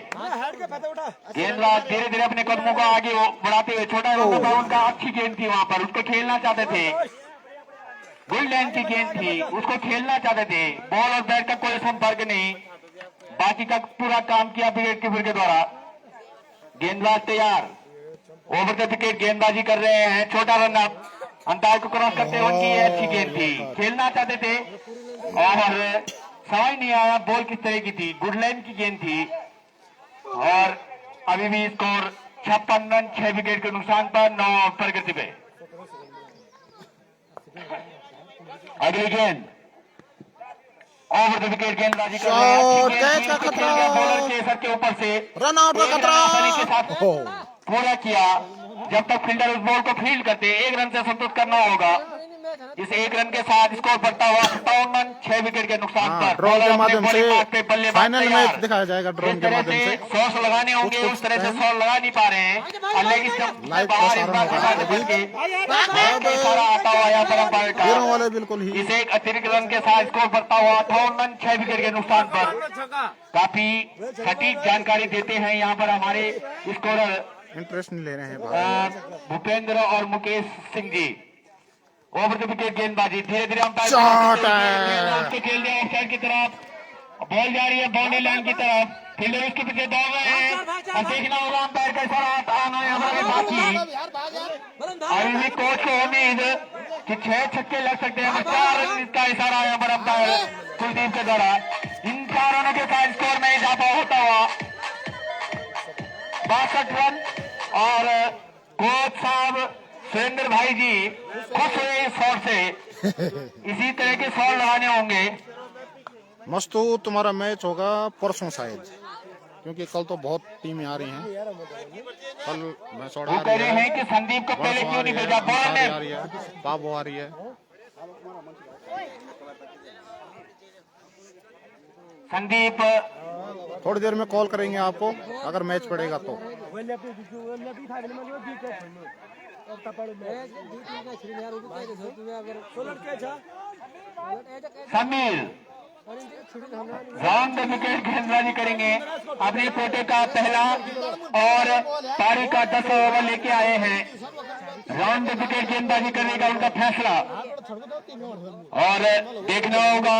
गेंदबाज धीरे धीरे अपने कदमों को आगे बढ़ाते हुए छोटा रन था उनका, अच्छी गेंद थी वहां पर, उसको खेलना चाहते थे, गुड लाइन की गेंद थी, उसको खेलना चाहते थे। बॉल और बैट का कोई संपर्क नहीं, बाकी का पूरा काम किया विकेट कीपर के द्वारा। गेंदबाज तैयार ओवर द विकेट गेंदबाजी कर रहे हैं, छोटा रन अप अंपायर को क्रॉस करते हुए उनकी अच्छी गेंद थी, खेलना चाहते थे और समझ नहीं आया बॉल किस तरह की थी, गुड लाइन की गेंद थी और अभी भी स्कोर 56 रन 6 विकेट के नुकसान पर 9 प्रगति पे। अगली गेंद ओवर द विकेट गेंदबाजी कर रहे हैं, बॉलर के सर के ऊपर से रन आउट का खतरा पूरा किया। जब तक फील्डर उस बॉल को फील्ड करते 1 रन से संतुष्ट करना होगा। इस 1 रन के साथ स्कोर बढ़ता हुआ 57 रन 6 विकेट के नुकसान पर ड्रोन के माध्यम से फाइनल में दिखाया जाएगा। ड्रोन के माध्यम से 100 लगाने होंगे, उस तरह से 100 लगा नहीं पा रहे हैं। लेकिन आता हुआ यहाँ पर अंपायर का बिल्कुल ही इस एक अतिरिक्त रन के साथ स्कोर बढ़ता हुआ 58 रन 6 विकेट के नुकसान पर काफी सटीक जानकारी देते हैं यहाँ पर हमारे स्कोरर इंटरेस्ट नहीं ले रहे हैं भूपेंद्र और Mukesh Singh ji. Over the wicket गेंदबाजी धीरे धीरे अंपायर खेल दिया ऑफ साइड की तरफ, बॉल जा रही है बाउंड्री लाइन की तरफ, फील्डर उसके पीछे दौड़ रहे हैं और देखना होगा अंपायर का इशारा आना हमारे बाकी। अभी भी कोच को उम्मीद कि 6 छक्के लग सकते हैं, 4 रन का इशारा है हमारा अंपायर कुलदीप के द्वारा। इन 4 रनों के साथ स्कोर में इजाफा होता हुआ 62 रन और कोच साहब सुरेंद्र भाई जी खुश हुए इस शॉट से इसी तरह के शॉट लगाने होंगे। मस्तू तुम्हारा मैच होगा परसों शायद, क्योंकि कल तो बहुत टीमें आ रही हैं। कल मैच वो आ कह रही रहे है, हैं कि संदीप को पहले वर्षा क्यों आ नहीं रही है, भेजा बॉलर अंसारी ने। आ रही है, बाबू आ रही है। संदीप थोड़ी देर में कॉल करेंगे आपको अगर मैच पड़ेगा तो। समीर राउंड विकेट गेंदबाजी करेंगे। अपने कोटे का पहला और पारी का 10 ओवर लेके आए हैं। राउंड विकेट गेंदबाजी करने का उनका फैसला, और देखना होगा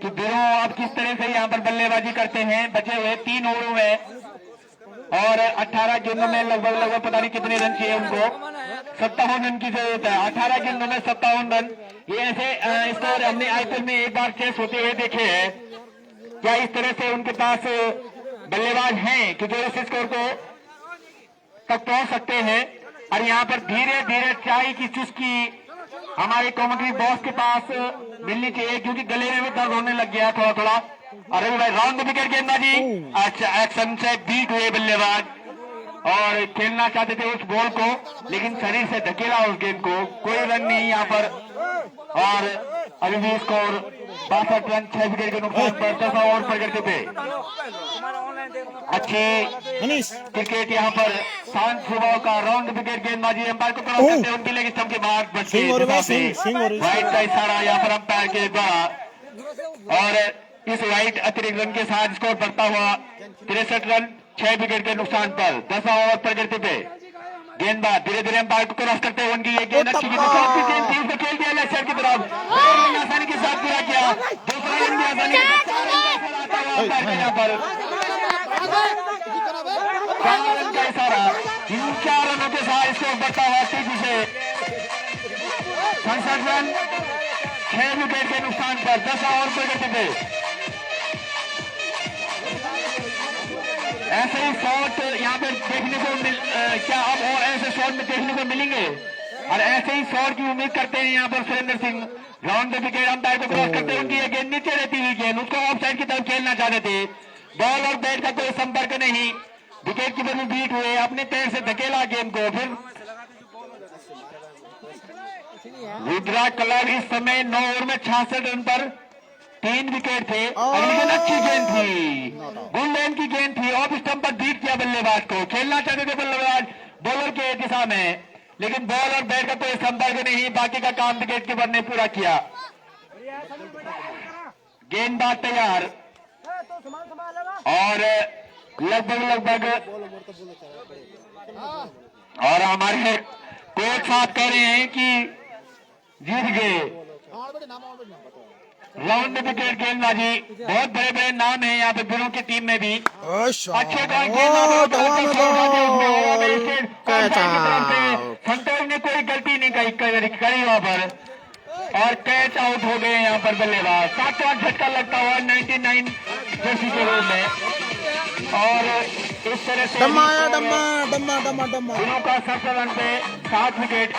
कि बिरों अब किस तरह से यहाँ पर बल्लेबाजी करते हैं। बचे हुए 3 ओवरों में और 18 गेंदों में लगभग पता नहीं कितने रन चाहिए उनको। 57 रन की जरूरत है। 18 गेंदों में 57 रन, ये ऐसे स्कोर हमने आईपीएल में एक बार चेस होते हुए देखे हैं। क्या इस तरह से उनके पास बल्लेबाज हैं कि जो इस स्कोर को तक पहुंच सकते हैं। और यहाँ पर धीरे धीरे चाय की चुस्की हमारे कमेंट्री बॉस के पास मिलनी चाहिए, क्योंकि गले में भी दर्द होने लग गया थोड़ा थोड़ा। अरे भाई राउंड विकेट गेंदबाजी, अच्छा एक्शन से बीट हुए बल्लेबाज और खेलना चाहते थे उस बॉल को, लेकिन शरीर से धकेला उस गेंद को। कोई रन नहीं यहाँ पर, और अभी भी स्कोर 62 रन 6 विकेट के नुकसान पर 10 ओवर पर करते थे। अच्छी क्रिकेट यहाँ पर शांत स्वभाव का राउंड विकेट गेंदबाजी अंपायर को क्रॉस करते हैं उनके लेग स्टंप के बाद बच्चे व्हाइट का इशारा यहाँ पर अंपायर के द्वारा, और इस व्हाइट अतिरिक्त रन के साथ स्कोर बढ़ता हुआ 63 रन 6 विकेट के नुकसान पर 10 ओवर पर करते थे। गेंदबाज धीरे धीरे अंपायर को क्रॉस करते हुए उनकी ये गेंद अच्छी गेंद थी, उसको खेल दिया लेग साइड की तरफ, आसानी के साथ पूरा किया। दूसरा रन भी आसानी के साथ यहाँ पर 4 रन का इशारा। इन 4 रनों के साथ स्कोर बढ़ता हुआ तेजी से 67 रन 6 विकेट के नुकसान पर 10 ओवर पर करते थे। ऐसे ही शॉट यहाँ पे देखने को क्या अब और ऐसे शॉट में देखने को मिलेंगे, और ऐसे ही शॉट की उम्मीद करते हैं यहाँ पर Surendra Singh. Round the wicket umpire को क्रॉस करते हैं, उनकी ये गेंद नीचे रहती हुई गेंद, उसको ऑफ साइड की तरफ खेलना चाहते थे। बॉल और बैट का कोई संपर्क नहीं, विकेट कीपर भी बीट हुए, अपने पैर से धकेला गेंद को। फिर रुद्रा क्लब इस समय 9 ओवर में 66 रन पर 3 विकेट थे, लेकिन अच्छी गेंद थी, गुड लाइन की गेंद थी, ऑफ स्टंप पर बीट किया बल्लेबाज को। खेलना चाहते थे बल्लेबाज बॉलर के दिशा में, लेकिन बॉल और बैट का कोई संपर्क नहीं, बाकी का काम विकेट कीपर ने पूरा किया। गेंदबाज तैयार और लगभग और हमारे कोच साहब कह रहे हैं कि जीत गए। राउंड विकेट गेंदबाजी, बहुत बड़े बड़े नाम हैं यहाँ पे बिरों की टीम में भी। अच्छे संतोष ने कोई गलती नहीं करी वहां पर, और कैच आउट हो गए यहाँ पर बल्लेबाज। 7वां झटका लगता हुआ 99 जर्सी के रूप में, और इस तरह से बिरों का 7 रन पे 7 विकेट।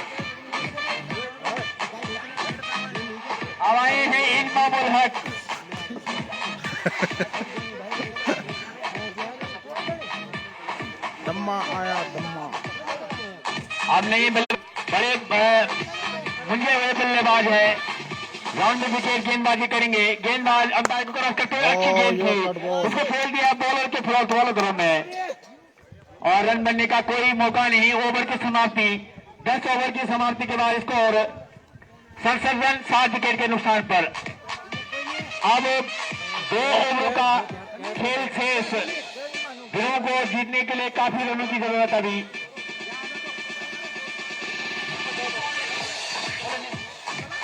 अब आए हैं इमामुल हक, दम्मा आया दम्मा। अब नहीं बड़े मुंजे हुए बल्लेबाज है। राउंड विकेट गेंदबाजी करेंगे, गेंदबाज अंपायर को क्रॉस करते हुए अच्छी गेंद थी, उसको खेल दिया बॉलर के फॉलो में, और रन बनने का कोई मौका नहीं। ओवर की समाप्ति, 10 ओवर की समाप्ति के बाद स्कोर 67 रन 7 विकेट के नुकसान पर। अब 2 ओवरों का खेल शेष, बिरों को जीतने के लिए काफी रनों की जरूरत अभी।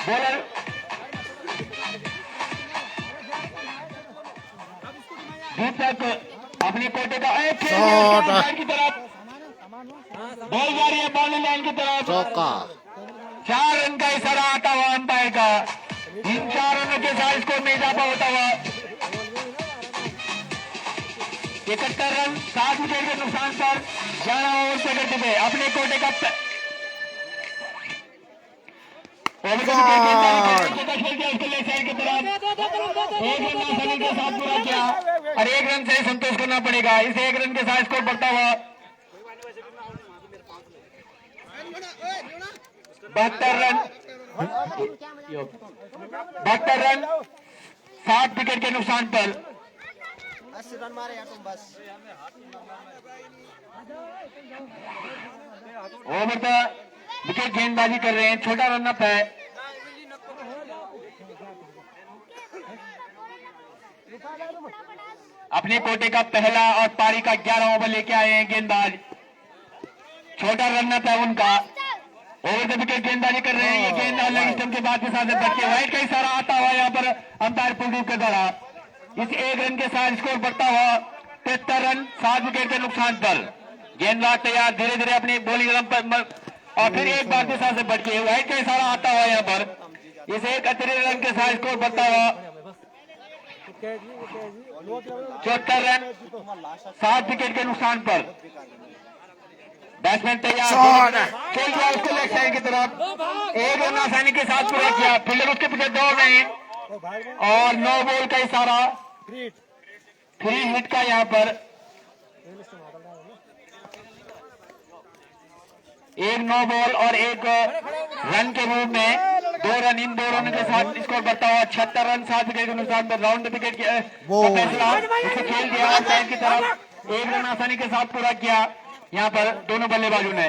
बॉलर दीपक अपने कोटे का एक खेल की तरफ बॉल जा रही है, बॉलिंग लाइन की तरफ, 4 रन का इशारा आता हुआ अंपायर का। इन 4 रनों के साथ स्कोर में इजाफा होता हुआ 71 रन 7 विकेट के नुकसान पर 11 ओवर से करते थे। अपने कोटे का ओवर द विकेट गेंदबाजी खेल दिया उसको लेग साइड की तरफ, एक रन आसानी के साथ पूरा किया और एक रन से संतोष करना पड़ेगा। इस एक रन के साथ स्कोर बढ़ता हुआ 72 रन, 72 रन 7 विकेट के नुकसान पर। 80 रन मारे यार तुम बस। ओवर द विकेट गेंदबाजी कर रहे हैं, छोटा रन अप है। अपने कोटे का पहला और पारी का 11 ओवर लेके आए हैं गेंदबाज, छोटा रन अप है उनका। ओवर द विकेट गेंदबाजी कर रहे हैं, ये गेंद लेग स्टंप के बाद के साथ बच्चे वाइड का इशारा आता हुआ यहाँ पर अंपायर कुलदीप के द्वारा। इस एक रन के साथ स्कोर बढ़ता हुआ 73 रन 7 विकेट के नुकसान पर। गेंदबाज तैयार, धीरे धीरे अपनी बॉलिंग पर और फिर एक बार के साथ से बढ़ के वाइड का इशारा आता हुआ यहाँ पर। इस 71 रन के साथ स्कोर बढ़ता हुआ 74 रन 7 विकेट के नुकसान पर। बैट्समैन तैयार, खेल दिया उसको लेग साइड की तरफ, एक रन आसानी के साथ पूरा किया। फील्डर उसके पीछे दौड़ रहे हैं और नो बॉल का इशारा, फ्री हिट का यहाँ पर। एक नो बॉल और एक रन के रूप में 2 रन, इन 2 रनों के साथ स्कोर बढ़ता हुआ 76 रन 7 विकेट के नुकसान पर। राउंड विकेट का फैसला, उसे खेल दिया साइड की तरफ, एक रन आसानी के साथ पूरा किया यहाँ पर दोनों बल्लेबाजों ने।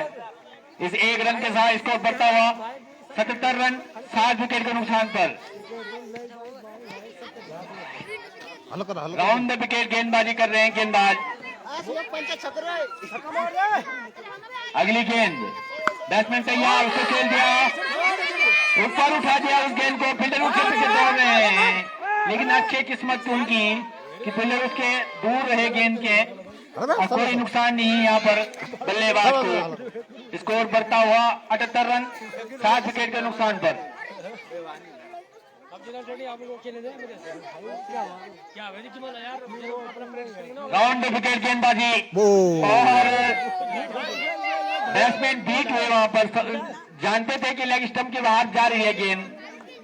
इस एक रन के साथ स्कोर बढ़ता हुआ 77 रन 7 विकेट के नुकसान पर। राउंड द विकेट गेंदबाजी कर रहे हैं गेंदबाज। अगली गेंद, बैट्समैन तैयार, उसको खेल दिया, ऊपर उठा दिया उस गेंद को। फील्डर उसके पीछे दौड़ रहे हैं, लेकिन अच्छी किस्मत उनकी कि फील्डर उसके दूर रहे गेंद के और कोई नुकसान नहीं यहाँ पर बल्लेबाज को। स्कोर बढ़ता हुआ 78 रन 7 विकेट के नुकसान पर। राउंड विकेट गेंदबाजी और बैट्समैन बीट हुए वहां पर, जानते थे कि लेग स्टंप के बाहर जा रही है गेंद,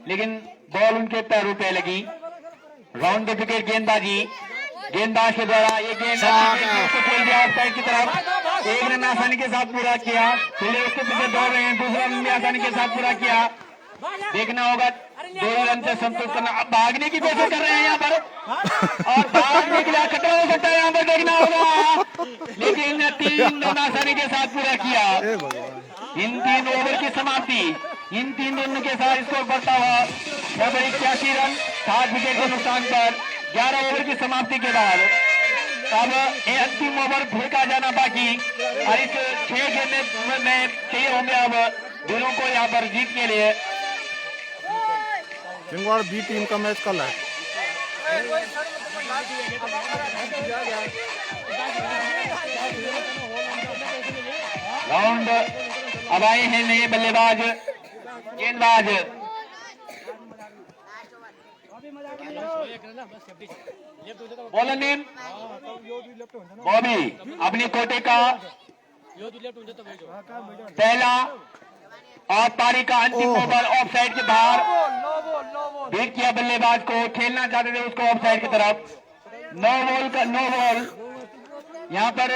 लेकिन बॉल उनके पैरों पे लगी। राउंड विकेट गेंदबाजी, गेंदबाज के द्वारा ये गेंद खेल दिया साइड की तरफ, एक रन आसानी के साथ पूरा किया। फील्डर उसके पीछे दौड़ रहे हैं, दूसरा रन भी आसानी के साथ पूरा किया। देखना होगा 2 रन से संतुष्ट करना। अब भागने की कोशिश कर रहे हैं यहाँ पर और भागने के लिए खतरा हो सकता है यहाँ पर, देखना होगा, लेकिन 3 रन आसानी के साथ पूरा किया। इन 3 ओवर की समाप्ति, इन 3 रनों के साथ स्कोर बढ़ता हुआ 81 रन 7 विकेट के नुकसान पर। 11 ओवर की समाप्ति के बाद अब अंतिम ओवर फेंका जाना बाकी और इस 6 गेंद में चाहिए होंगे अब दिलों को यहाँ पर जीत के लिए। चिंगवाड़ बी टीम का मैच कल है। राउंड अब आए हैं नए बल्लेबाज गेंदबाज। बॉलर नेम बॉबी, अपने कोटे का पहला और पारी का अंतिम ओवर ऑफ साइड के बाहर बीट किया बल्लेबाज को, खेलना चाहते थे उसको ऑफ साइड की तरफ। नो बॉल यहाँ पर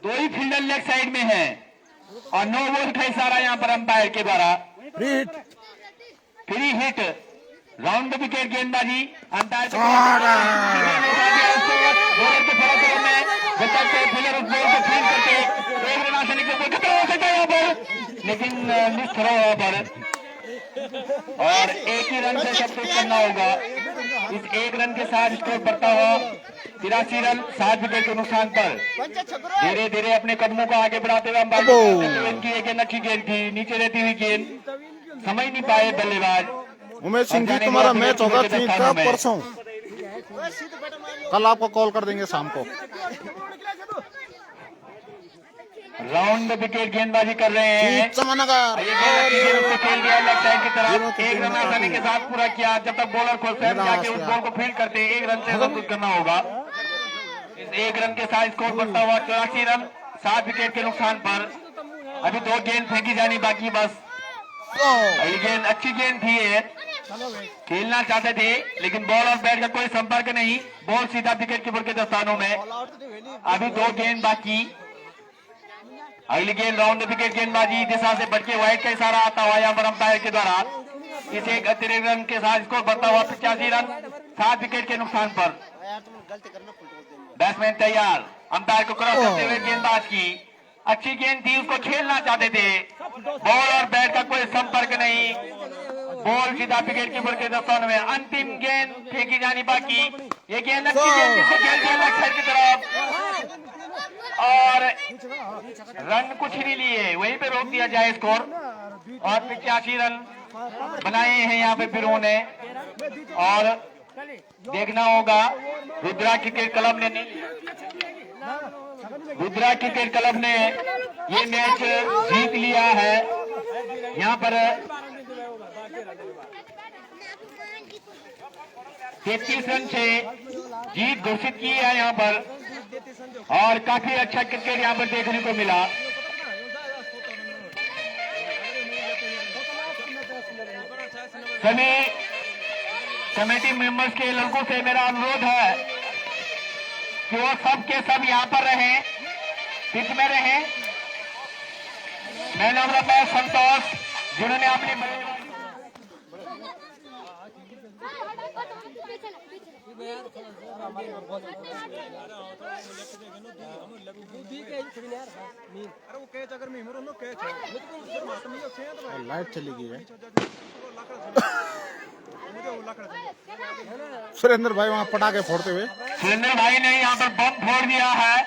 2 ही फील्डर लेग साइड में है और नो बॉल का इशारा यहाँ पर अंपायर के द्वारा। फ्री हिट, राउंड विकेट गेंदबाजी, अंपायर फील्डर उस बॉल को फील्ड करके एक रन आसानी के ऊपर हो सकता है यहाँ पर, लेकिन मिस थ्रो यहाँ पर और एक ही रन से सब कुछ करना होगा। इस एक रन के साथ स्कोर बढ़ता हुआ 83 रन 7 विकेट के नुकसान पर। धीरे धीरे अपने कदमों को आगे बढ़ाते हुए अंपायर की एक अच्छी गेंद थी, नीचे रहती हुई गेंद, समझ नहीं पाए बल्लेबाज। उमेश सिंह जी, तुम्हारा मैच होगा 3 का परसों, कल आपको कॉल कर देंगे शाम को। राउंड विकेट गेंदबाजी कर रहे हैं, खेल दिया लेग साइड की तरफ, एक रन आसानी के साथ पूरा किया। जब तक बॉलर को स्वयं जाके उस बॉल को फील्ड करते एक रन से सब कुछ करना होगा। इस एक रन के साथ स्कोर बढ़ता हुआ 84 रन 7 विकेट के नुकसान पर। अभी 2 गेंद फेंकी जानी बाकी, बस अगली गेंद अच्छी गेंद थी ये, खेलना चाहते थे लेकिन बॉल और बैट का कोई संपर्क नहीं, बॉल सीधा विकेट कीपर के दस्तानों में। अभी 2 गेंद बाकी। अगली गेंद राउंड विकेट गेंदबाजी दिशा से बढ़के वाइड का इशारा आता हुआ यहाँ पर अंपायर के द्वारा। इस एक अतिरिक्त रन के साथ स्कोर बढ़ता हुआ 85 रन 7 विकेट के नुकसान पर। बैट्समैन तैयार, अंपायर को क्रॉस करते हुए गेंदबाज की अच्छी गेंद थी, उसको खेलना चाहते थे, बॉल और बैट का कोई संपर्क नहीं, बॉल सीधा विकेट कीपर के दस्तानों में। अंतिम गेंद फेंकी जानी बाकी। ये गेंद अच्छी गेंद जिसे खेल दिया लेग साइड की तरफ और रन कुछ नहीं लिए, वहीं पे रोक दिया जाए स्कोर। और 85 रन बनाए हैं यहाँ पे फिर ने। और देखना होगा रुद्रा क्रिकेट क्लब ने ये मैच जीत लिया है। यहाँ पर 33 रन से जीत घोषित की है यहाँ पर और काफी अच्छा क्रिकेट यहाँ पर देखने को मिला। सभी कमेटी मेंबर्स के लड़कों से मेरा अनुरोध है कि वो सब के सब यहाँ पर रहें, पिच में रहें। मैन ऑफ द मैच संतोष, जिन्होंने अपनी लाइट चली गई है। सुरेंद्र भाई वहाँ पटाखे फोड़ते हुए, सुरेंद्र भाई ने यहाँ पर बम फोड़ दिया है।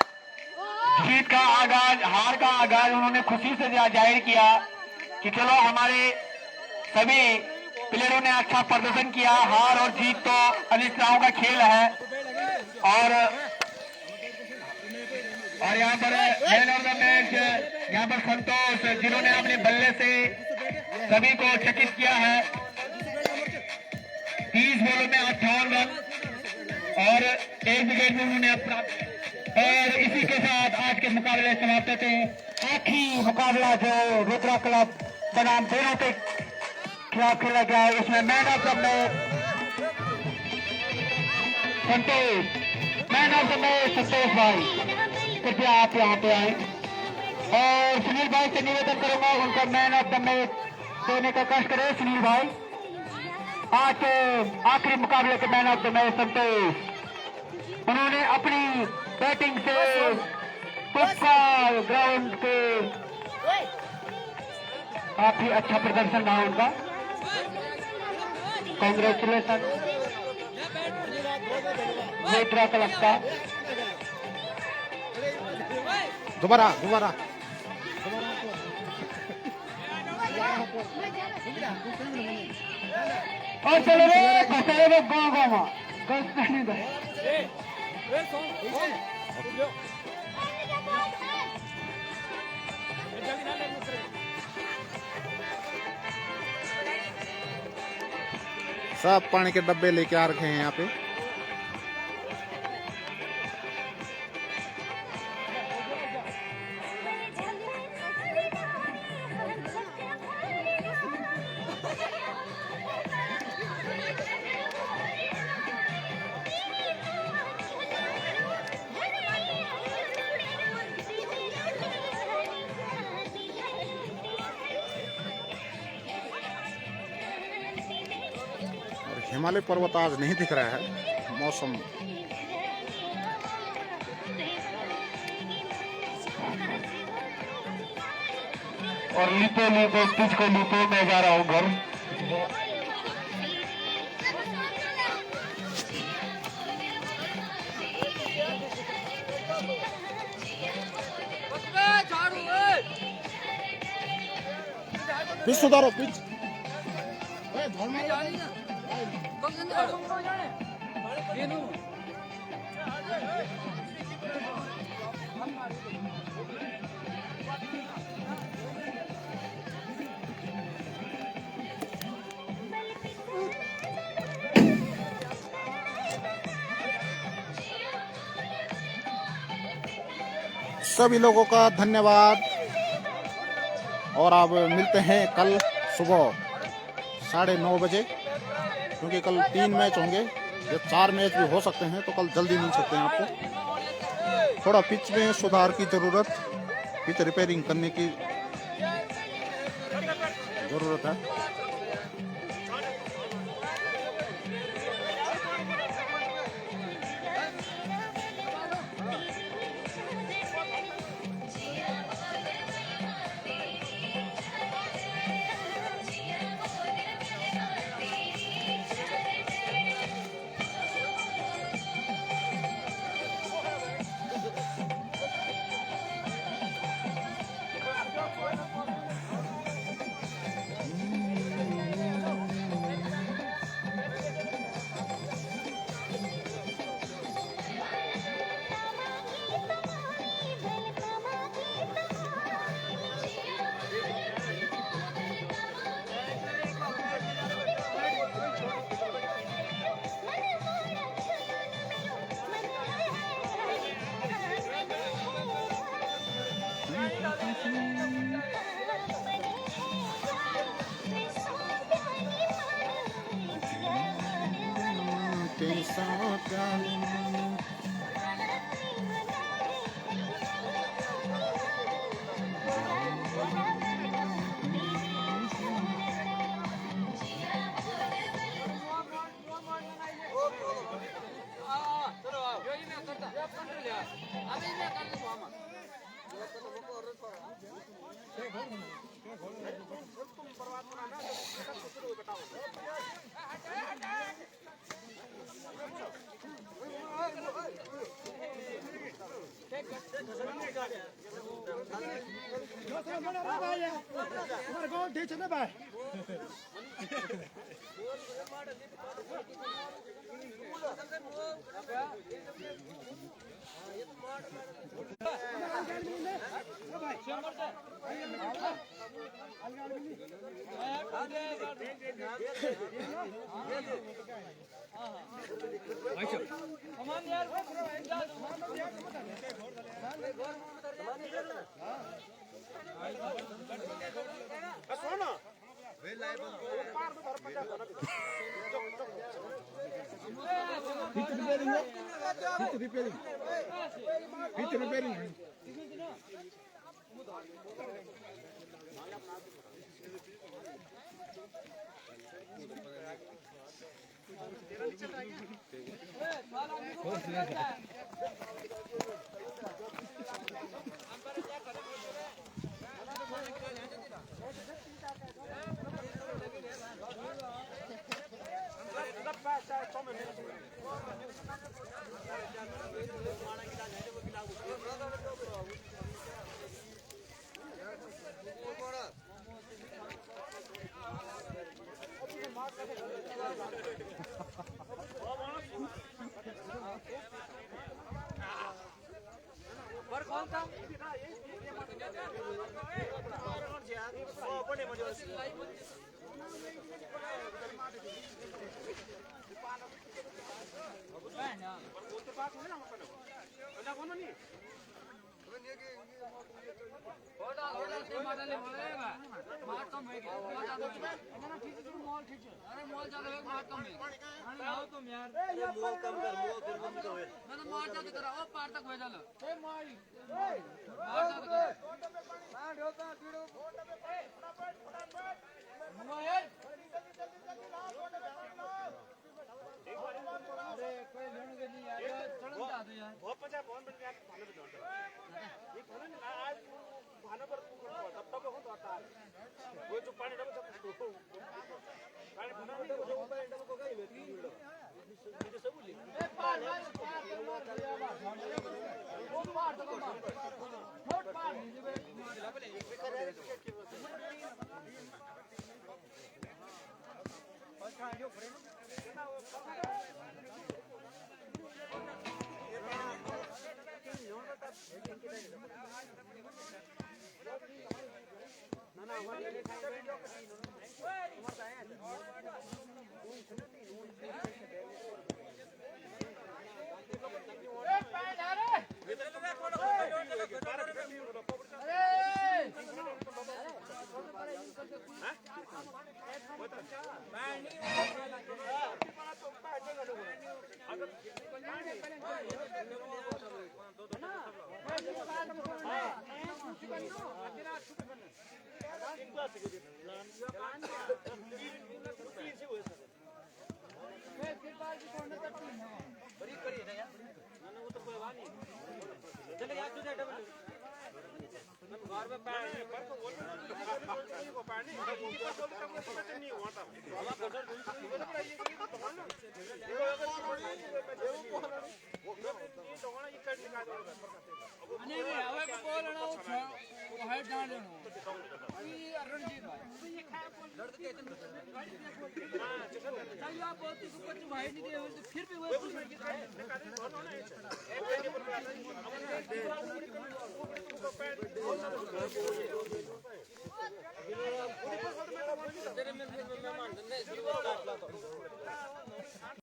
जीत का आगाज, हार का आगाज उन्होंने खुशी से जाहिर किया कि चलो हमारे सभी प्लेयरों ने अच्छा प्रदर्शन किया, हार और जीत तो अनिश्चितताओं का खेल है। और यहाँ पर मैन ऑफ द मैच यहाँ पर संतोष, जिन्होंने अपने बल्ले से सभी को चकित किया है। 30 बॉलों में 58 रन और 1 विकेट में उन्होंने प्राप्त। और इसी के साथ आज के मुकाबले समाप्त होते हैं। आखिरी मुकाबला जो रुद्रा क्लब बनाम दोनों के खिलाफ खेला गया है, इसमें man of the match Santosh, man of the match Santosh भाई, कृपया आप यहाँ पे आए। और सुनील भाई से निवेदन करूंगा उनको मैन ऑफ द मैच देने का कष्ट करें। सुनील भाई, आज के आखिरी मुकाबले के मैन ऑफ द मैच संतोष, उन्होंने अपनी बैटिंग से फुटबॉल ग्राउंड के काफी अच्छा प्रदर्शन रहा उनका। कांग्रेचुलेशन रुद्रा क्लब का। दोबारा और चलो रे गाँव सब पानी के डब्बे लेके आ रखे हैं यहाँ पे। हिमालय पर्वत आज नहीं दिख रहा है, मौसम और लीपो पिच को लीपो, मैं जा रहा हूँ घर। पिच सुधारो, पिच सभी लोगों का धन्यवाद। और अब मिलते हैं कल सुबह 9:30 बजे, क्योंकि कल 3 मैच होंगे या 4 मैच भी हो सकते हैं, तो कल जल्दी मिल सकते हैं आपको। थोड़ा पिच में सुधार की ज़रूरत, पिच रिपेयरिंग करने की ज़रूरत है। અને હવે બોલણો છે वो है जान लेनो ई रणजीत भाई चल आप बहुत कुछ भाई नहीं दे फिर भी वो